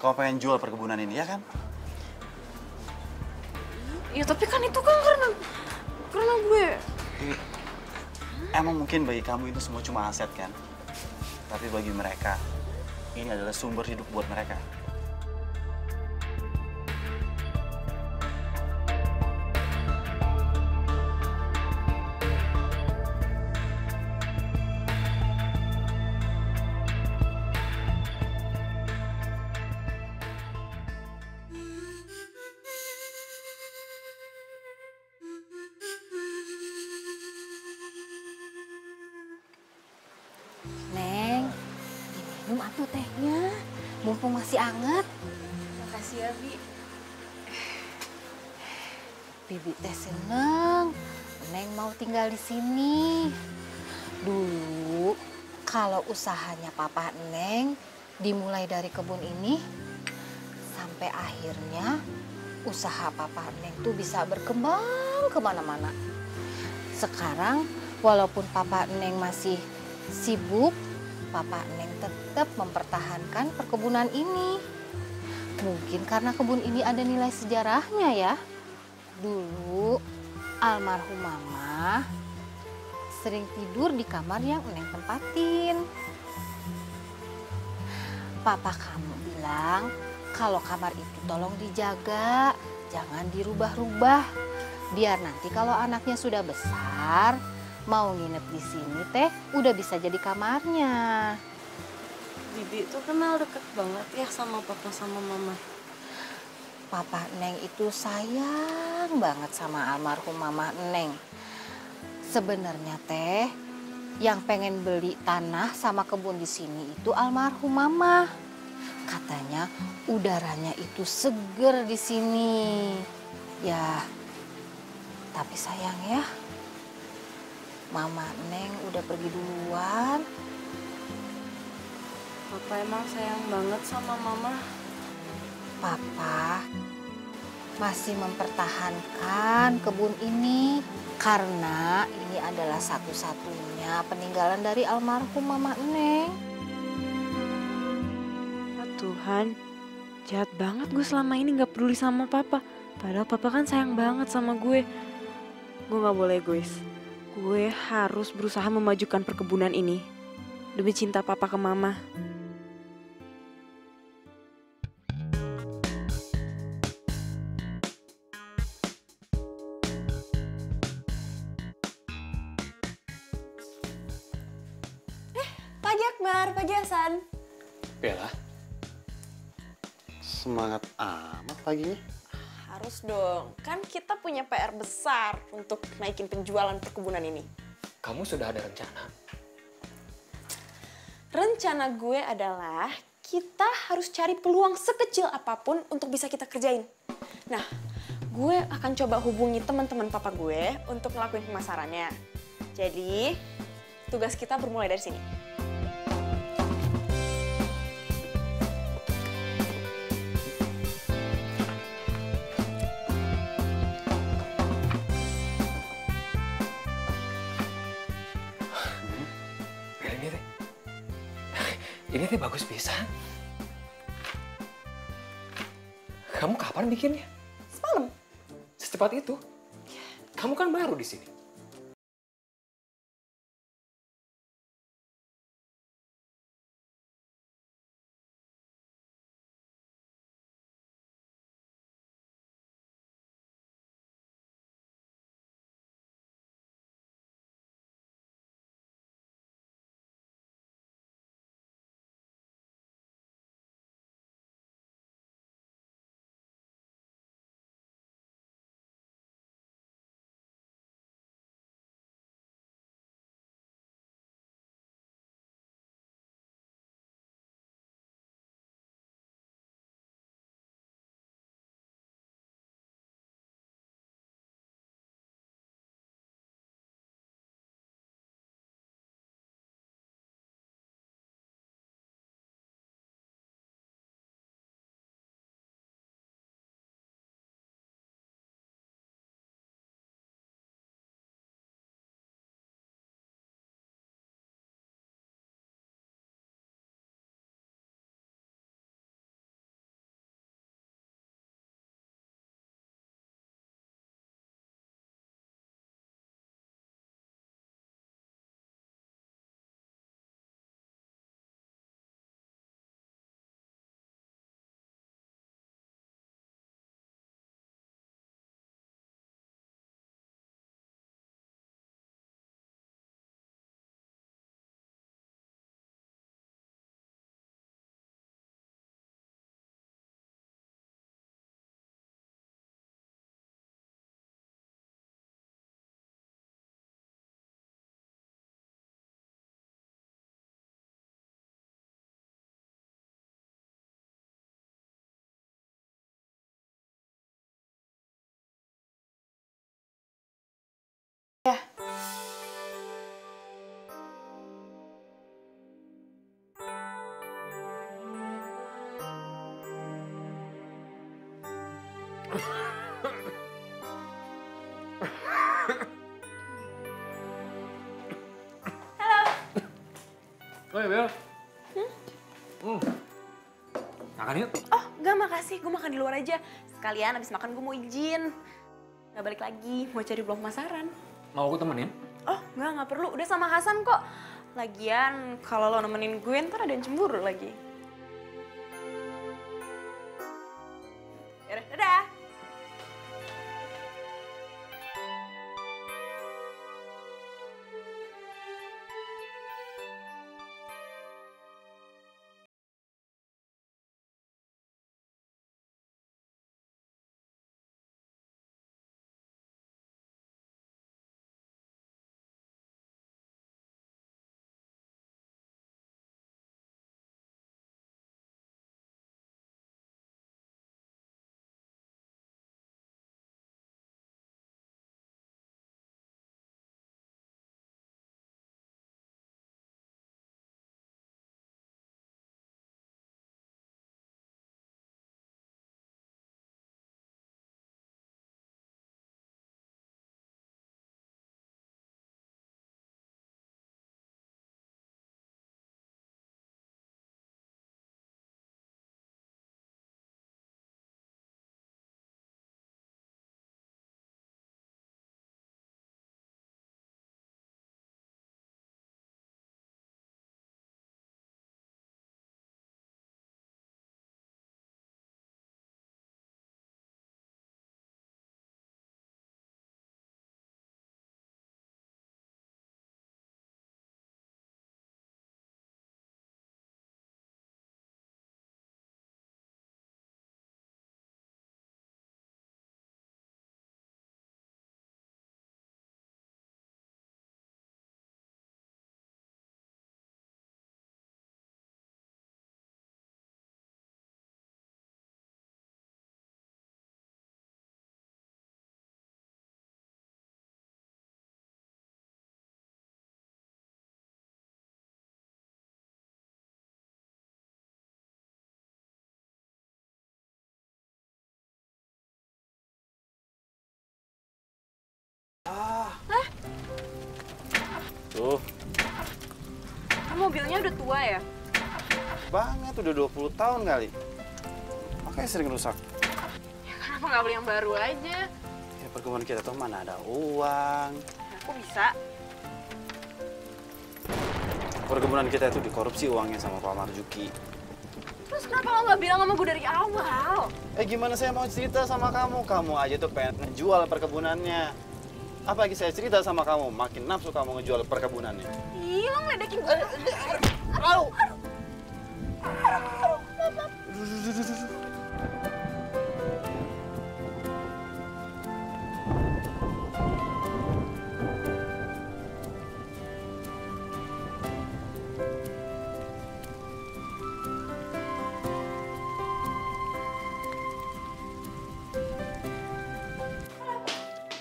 Kamu pengen jual perkebunan ini, ya kan? Ya tapi kan itu kan karena gue. Emang mungkin bagi kamu itu semua cuma aset kan? Tapi bagi mereka, ini adalah sumber hidup buat mereka. Neng, diminum atuh tehnya, mumpung masih anget. Makasih ya, Bi. Bibi teh seneng, Neng mau tinggal di sini. Dulu kalau usahanya Papa Neng dimulai dari kebun ini, sampai akhirnya usaha Papa Neng tuh bisa berkembang kemana-mana. Sekarang walaupun Papa Neng masih sibuk, Papa Neng tetap mempertahankan perkebunan ini. Mungkin karena kebun ini ada nilai sejarahnya ya. Dulu almarhum Mama sering tidur di kamar yang Neng tempatin. Papa kamu bilang kalau kamar itu tolong dijaga, jangan dirubah-rubah. Biar nanti kalau anaknya sudah besar, mau nginep di sini teh udah bisa jadi kamarnya. Bibi tuh kenal deket banget ya sama papa sama mama. Papa Neng itu sayang banget sama almarhum Mama Neng. Sebenarnya teh yang pengen beli tanah sama kebun di sini itu almarhum Mama. Katanya udaranya itu seger di sini. Ya, tapi sayang ya, Mama Neng udah pergi duluan. Papa emang sayang banget sama mama. Papa masih mempertahankan kebun ini karena ini adalah satu-satunya peninggalan dari almarhum Mama Neng. Ya Tuhan, jahat banget gue selama ini gak peduli sama papa. Padahal papa kan sayang banget sama gue. Gue gak boleh egois. Gue harus berusaha memajukan perkebunan ini demi cinta papa ke mama. Pagi Akbar, pagi Hasan. Bella, Semangat amat paginya. Harus dong, kan kita punya PR besar untuk naikin penjualan perkebunan ini. kamu sudah ada rencana? Rencana gue adalah kita harus cari peluang sekecil apapun untuk bisa kita kerjain. Nah, gue akan coba hubungi teman-teman papa gue untuk ngelakuin pemasarannya. Jadi, tugas kita bermulai dari sini. Ini teh bagus pisan. Kamu kapan bikinnya? Semalam. Secepat itu? Kamu kan baru di sini. Oi, Bel. Makan yuk. Oh, enggak makasih. Gue makan di luar aja. Sekalian abis makan gue mau izin. Nggak balik lagi, mau cari blok pemasaran. Mau aku temenin? Oh, nggak perlu. Udah sama Hasan kok. Lagian, kalau lo nemenin gue, ntar ada yang cemburu lagi. Yaudah, dadah. Tuh. Mobilnya udah tua ya? Banget, udah 20 tahun kali. Makanya sering rusak. Ya, kenapa nggak beli yang baru aja? Ya perkebunan kita tuh mana ada uang. Kok bisa? Perkebunan kita itu dikorupsi uangnya sama Pak Marjuki. Terus kenapa lo nggak bilang sama gue dari awal? Gimana saya mau cerita sama kamu? Kamu aja tuh pengen ngejual perkebunannya. Apalagi saya cerita sama kamu, makin nafsu kamu ngejual perkebunannya. Ih, lo ngeledekin gue. Aduh.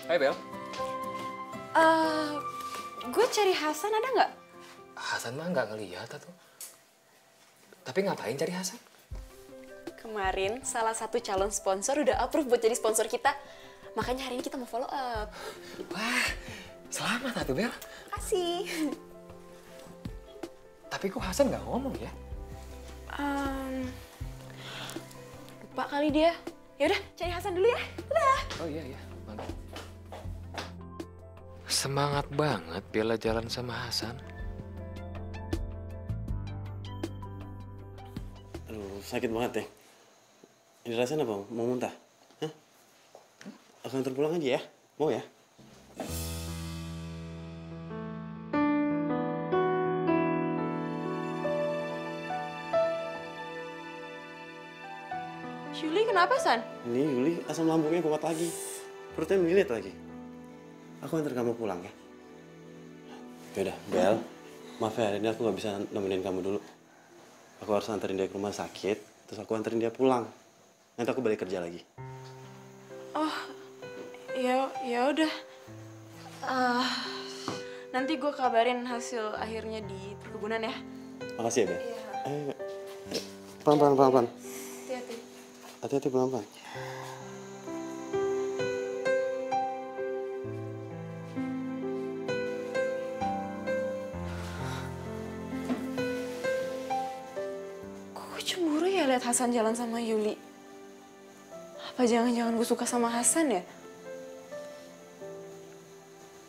Hai, Bel. Gue cari Hasan ada nggak? Hasan mah nggak ngeliat tuh. Tapi ngapain cari Hasan? Kemarin salah satu calon sponsor udah approve buat jadi sponsor kita. Makanya hari ini kita mau follow up. Wah, selamat atuh, Bel. Makasih. Tapi kok Hasan nggak ngomong ya? Lupa kali dia. Yaudah, cari Hasan dulu ya. Udah. Oh iya. Semangat banget Bella jalan sama Hasan. Aduh, sakit banget ya. Ini rasanya apa? Mau muntah? Hah? Aku antar pulang aja ya? Mau ya? Yuli kenapa, San? Ini Yuli asam lambungnya kuat lagi. Perutnya melilit lagi. Aku antar kamu pulang ya. Yaudah, Bel. Maaf ya, hari ini aku nggak bisa nemenin kamu dulu. Aku harus anterin dia ke rumah sakit, terus aku anterin dia pulang. Nanti aku balik kerja lagi. Oh, ya udah. Nanti gue kabarin hasil akhirnya di perkebunan ya. Makasih ya, Bel. Iya. Pelan-pelan. Hati-hati. Hati-hati pelan-pelan. Gue cemburu ya lihat Hasan jalan sama Yuli. Apa jangan-jangan gue suka sama Hasan ya?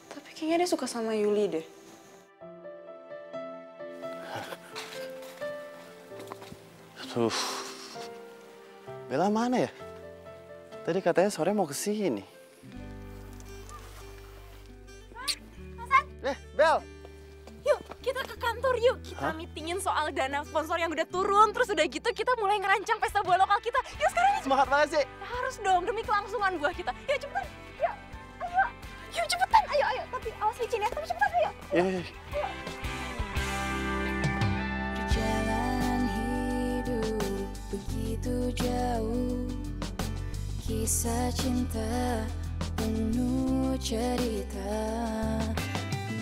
Tapi kayaknya dia suka sama Yuli deh. Aduh. Bella mana ya? Tadi katanya sore mau ke sini. Bel! Yuk, kita ke kantor yuk. Kita meetingin soal dana sponsor yang udah turun. Terus udah gitu kita mulai ngerancang pesta bola lokal kita. Yuk sekarang yuk. Semangat banget sih. Harus dong, demi kelangsungan buah kita. Yuk cepetan. Yuk, ayo. Yuk cepetan, ayo. Tapi awas licin ya, tapi cepetan ayo. Iya. Perjalanan hidup begitu jauh, kisah cinta penuh cerita,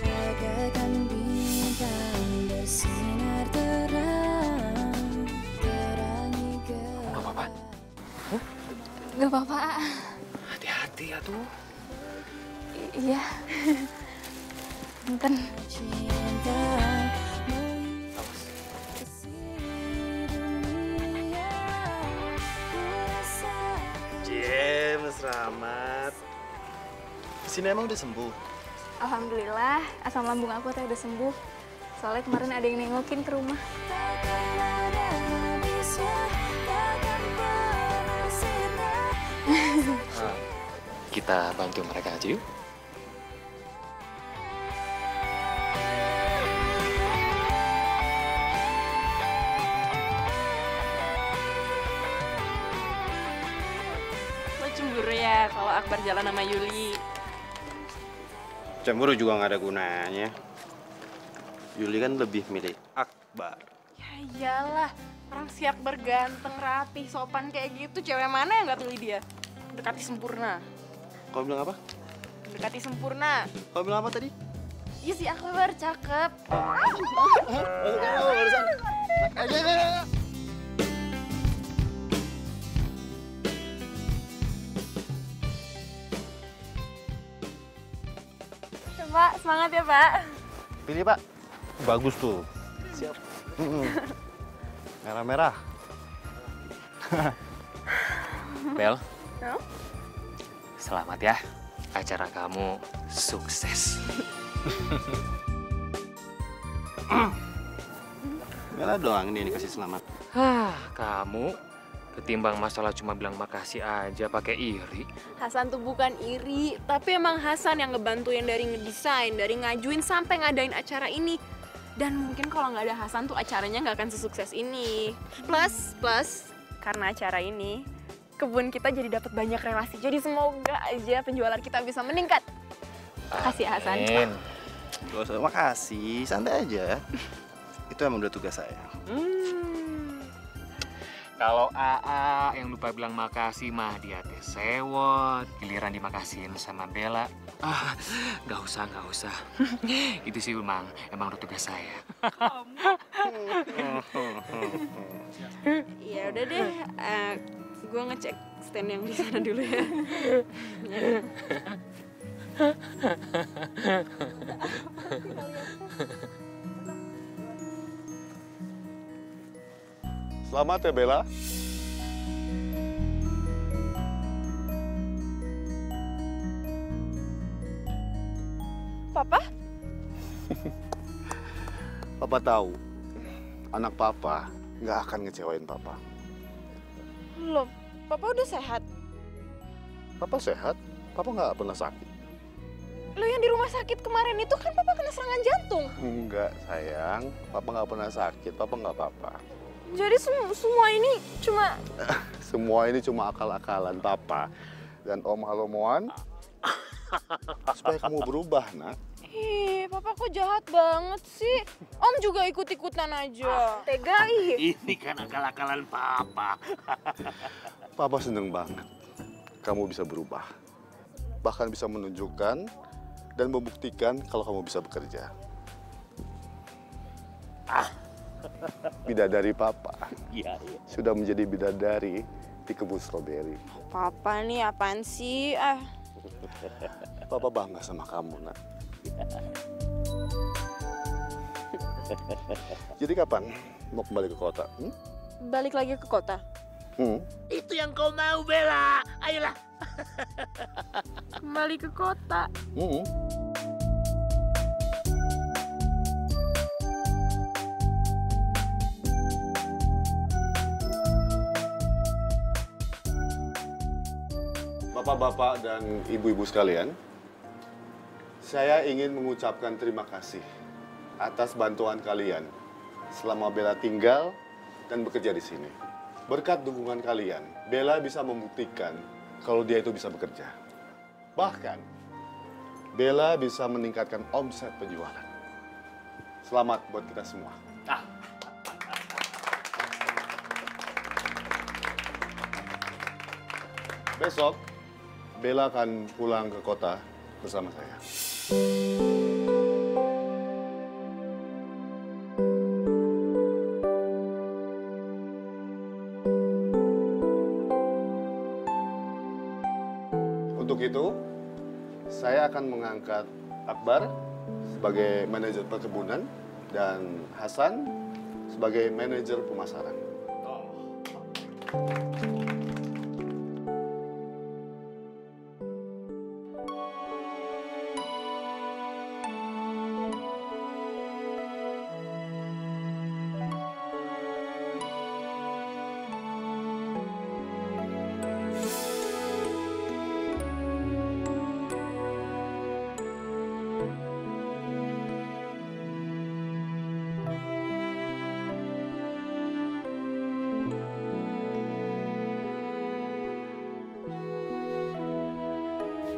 bagaikan bintang bersinar terang, terangi gelap. Gak apa-apa? Gak apa-apa. Hati-hati ya tuh. Iya. Punten. James, selamat. Kesini emang udah sembuh? Alhamdulillah, asam lambung aku teh udah sembuh. Soalnya kemarin ada yang nengokin ke rumah. Kita bantu mereka aja yuk. Lo cemburu ya kalau Akbar jalan sama Yuli. Cemburu juga nggak ada gunanya. Yuli kan lebih milih Akbar. Ya iyalah, orang si Akbar ganteng, rapih, sopan kayak gitu. Cewek mana yang nggak pilih dia? Dekati sempurna. Kau bilang apa? Dekati sempurna. Kau bilang apa tadi? Iya si Akbar cakep. Pak, semangat ya Pak. Pilih Pak. Bagus tuh. Siap. Merah-merah. Bel, No? selamat ya. Acara kamu sukses. Bella doang nih dikasih selamat. Kamu ketimbang masalah cuma bilang makasih aja pakai iri. Hasan tuh bukan iri, tapi emang Hasan yang ngebantuin dari ngedesain, dari ngajuin sampai ngadain acara ini. Dan mungkin kalau nggak ada Hasan tuh acaranya nggak akan sesukses ini. Plus, karena acara ini, kebun kita jadi dapat banyak relasi. Jadi semoga aja penjualan kita bisa meningkat. Makasih ya, Hasan. Amin. Gak usah makasih, santai aja. Itu emang udah tugas saya. Kalau AA yang lupa bilang makasih mah dia teh sewot. Giliran dimakasihin sama Bella. Gak usah. Itu sih emang udah tugas saya. Ya udah deh, gue ngecek stand yang di sana dulu ya. Selamat ya, Bella. Papa? Papa tahu, anak Papa nggak akan ngecewain Papa. Loh, Papa udah sehat? Papa sehat, Papa nggak pernah sakit. Lo yang di rumah sakit kemarin itu kan Papa kena serangan jantung. Enggak, sayang. Papa nggak pernah sakit, Papa nggak apa-apa. Jadi semua ini cuma... Semua ini cuma akal-akalan Papa dan Om Halomoan supaya kamu berubah, nak. Ih, Papa kok jahat banget sih? Om juga ikut-ikutan aja. Tega, ih. Ini kan akal-akalan Papa. Papa seneng banget kamu bisa berubah. Bahkan bisa menunjukkan dan membuktikan kalau kamu bisa bekerja. Bidadari Papa Iya. sudah menjadi bidadari di kebun stroberi. Papa nih apaan sih? Papa bangga sama kamu, nak. Jadi kapan mau kembali ke kota? balik lagi ke kota? Itu yang kau mau, Bella. Ayolah. Kembali ke kota. Bapak-bapak dan ibu-ibu sekalian, saya ingin mengucapkan terima kasih atas bantuan kalian selama Bella tinggal dan bekerja di sini. Berkat dukungan kalian, Bella bisa membuktikan kalau dia itu bisa bekerja. Bahkan, Bella bisa meningkatkan omset penjualan. Selamat buat kita semua. Besok, Bella akan pulang ke kota bersama saya. Untuk itu, saya akan mengangkat Akbar sebagai manajer perkebunan dan Hasan sebagai manajer pemasaran.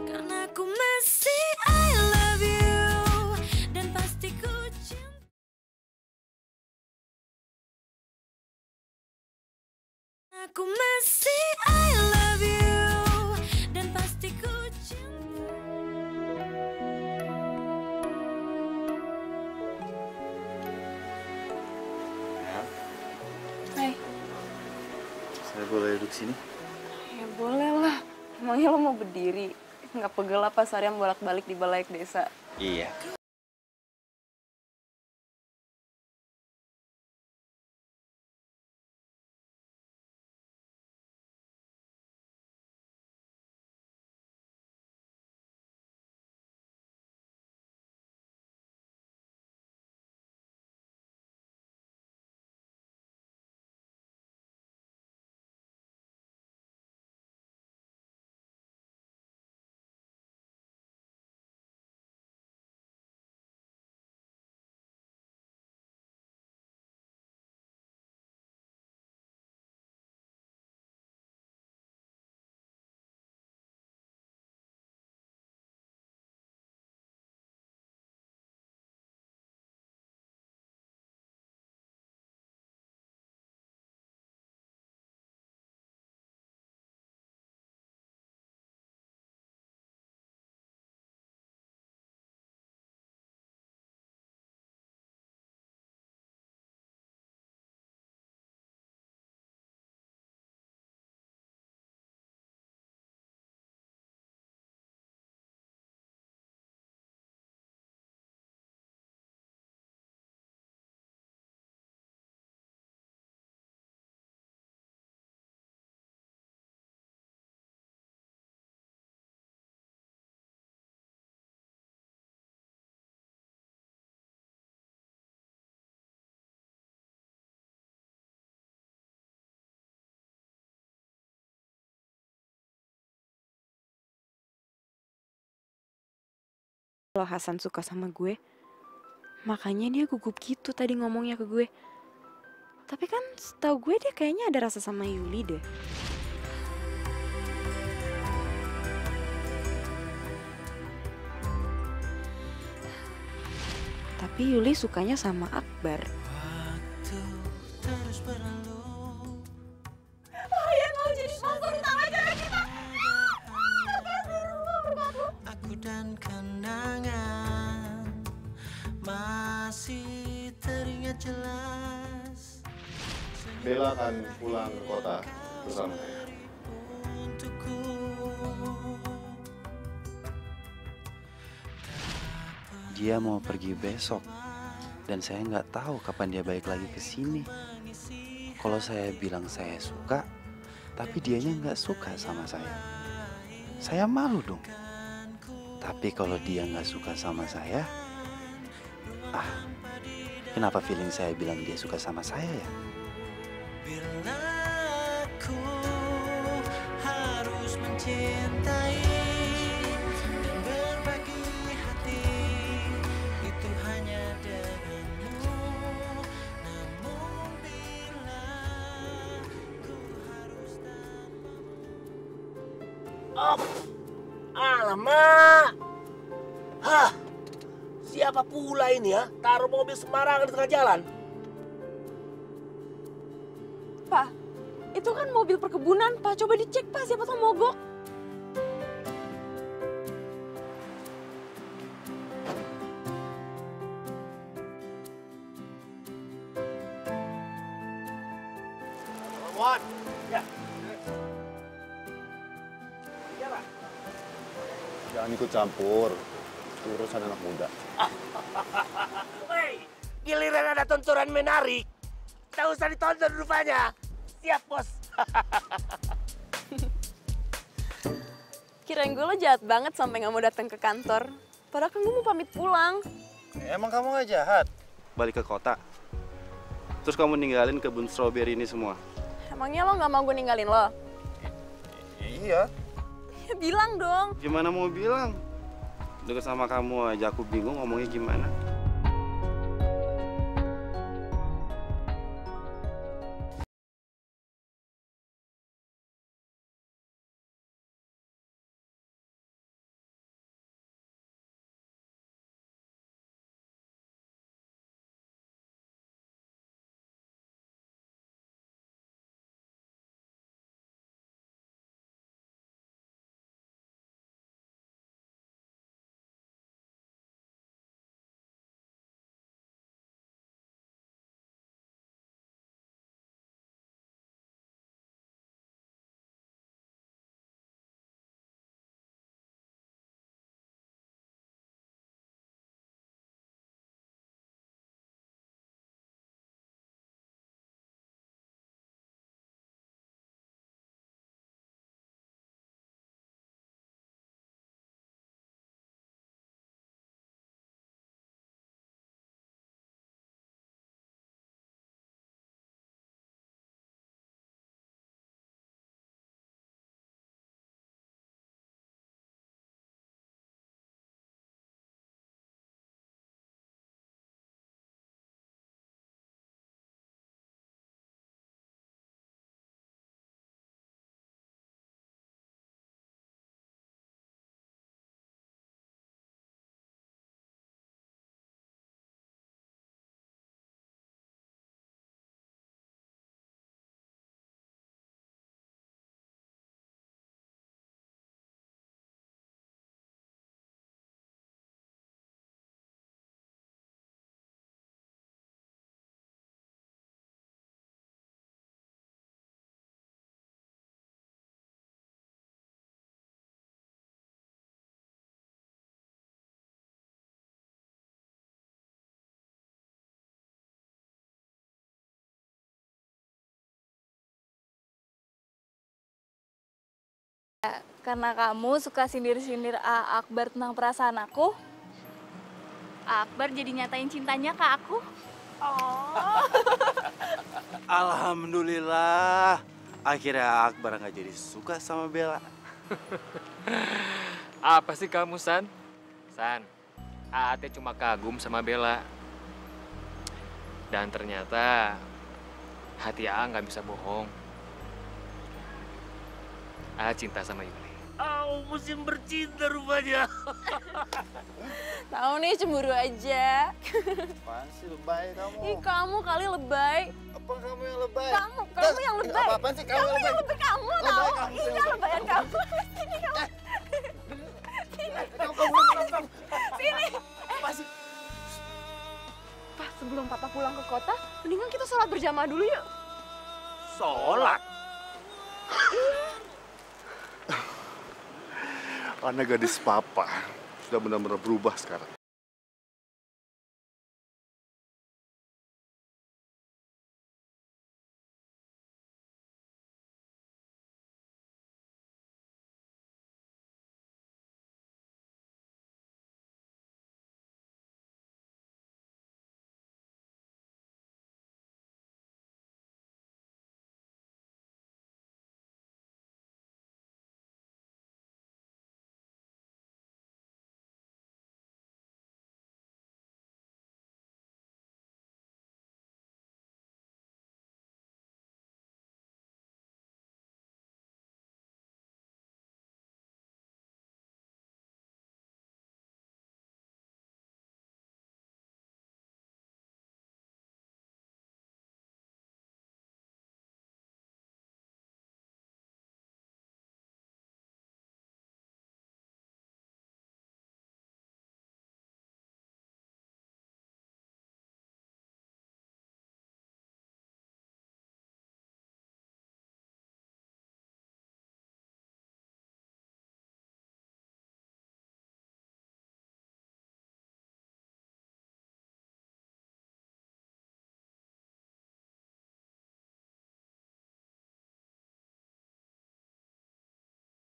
Karena aku masih I love you dan pasti ku cinta. Aku masih I love you dan pasti ku cinta. Hai. Saya boleh duduk sini? Ya boleh lah. Emangnya lo mau berdiri? Nggak pegel apa seharian bolak-balik di balai desa? Iya. Kalau Hasan suka sama gue, makanya dia gugup gitu tadi ngomongnya ke gue. Tapi kan setahu gue dia kayaknya ada rasa sama Yuli deh. Tapi Yuli sukanya sama Akbar. Terus berlalu. Kalian mau jadi sponsor utama acara kita? Aku dan kenangan masih teringat jelas. Bella akan pulang ke kota bersama saya. Dia mau pergi besok dan saya nggak tahu kapan dia balik lagi ke sini. kalau saya bilang saya suka, tapi dianya nggak suka sama saya. Saya malu dong. Tapi kalau dia nggak suka sama saya, kenapa feeling saya bilang dia suka sama saya ya? Bila aku harus mencintai dan berbagi hati, itu hanya denganmu. Namun bila ku harus Alamak! Hah, siapa pula ini ya? Taruh mobil sembarangan di tengah jalan. Pak, itu kan mobil perkebunan, Pak. Coba dicek, Pak. Siapa tahu mogok. Muat, ya. Jangan ikut campur. Itu urusan anak muda. Hei, giliran ada tontonan menarik. Tak usah ditonton rupanya. Siap, bos. Kirain gue lo jahat banget sampai nggak mau datang ke kantor. Padahal kan gue mau pamit pulang. Emang kamu nggak jahat? Balik ke kota. Terus kamu ninggalin kebun stroberi ini semua? Emangnya lo nggak mau gue ninggalin lo? Iya. Ya bilang dong. Gimana mau bilang? Deket sama kamu aja aku bingung ngomongnya gimana. Karena kamu suka sindir-sindir Akbar tentang perasaan aku, Akbar jadi nyatain cintanya ke aku. Oh. Alhamdulillah, akhirnya Akbar nggak jadi suka sama Bella. Apa sih kamu, San? San, Ate cuma kagum sama Bella. Dan ternyata hati A nggak bisa bohong. A cinta sama Yuli. Musim bercinta rupanya. Tahu nih, cemburu aja. Apaan sih lebay kamu? Ih, kamu kali lebay. Apa kamu yang lebay? Kamu yang lebay. Apa-apaan sih kamu yang lebay? Kamu tahu. Iya, lebayan kamu. Sini kamu. Sini. Kamu. Sini. Pak, sebelum Papa pulang ke kota, mendingan kita sholat berjamaah dulu yuk. Sholat? Karena gadis papa sudah benar-benar berubah sekarang.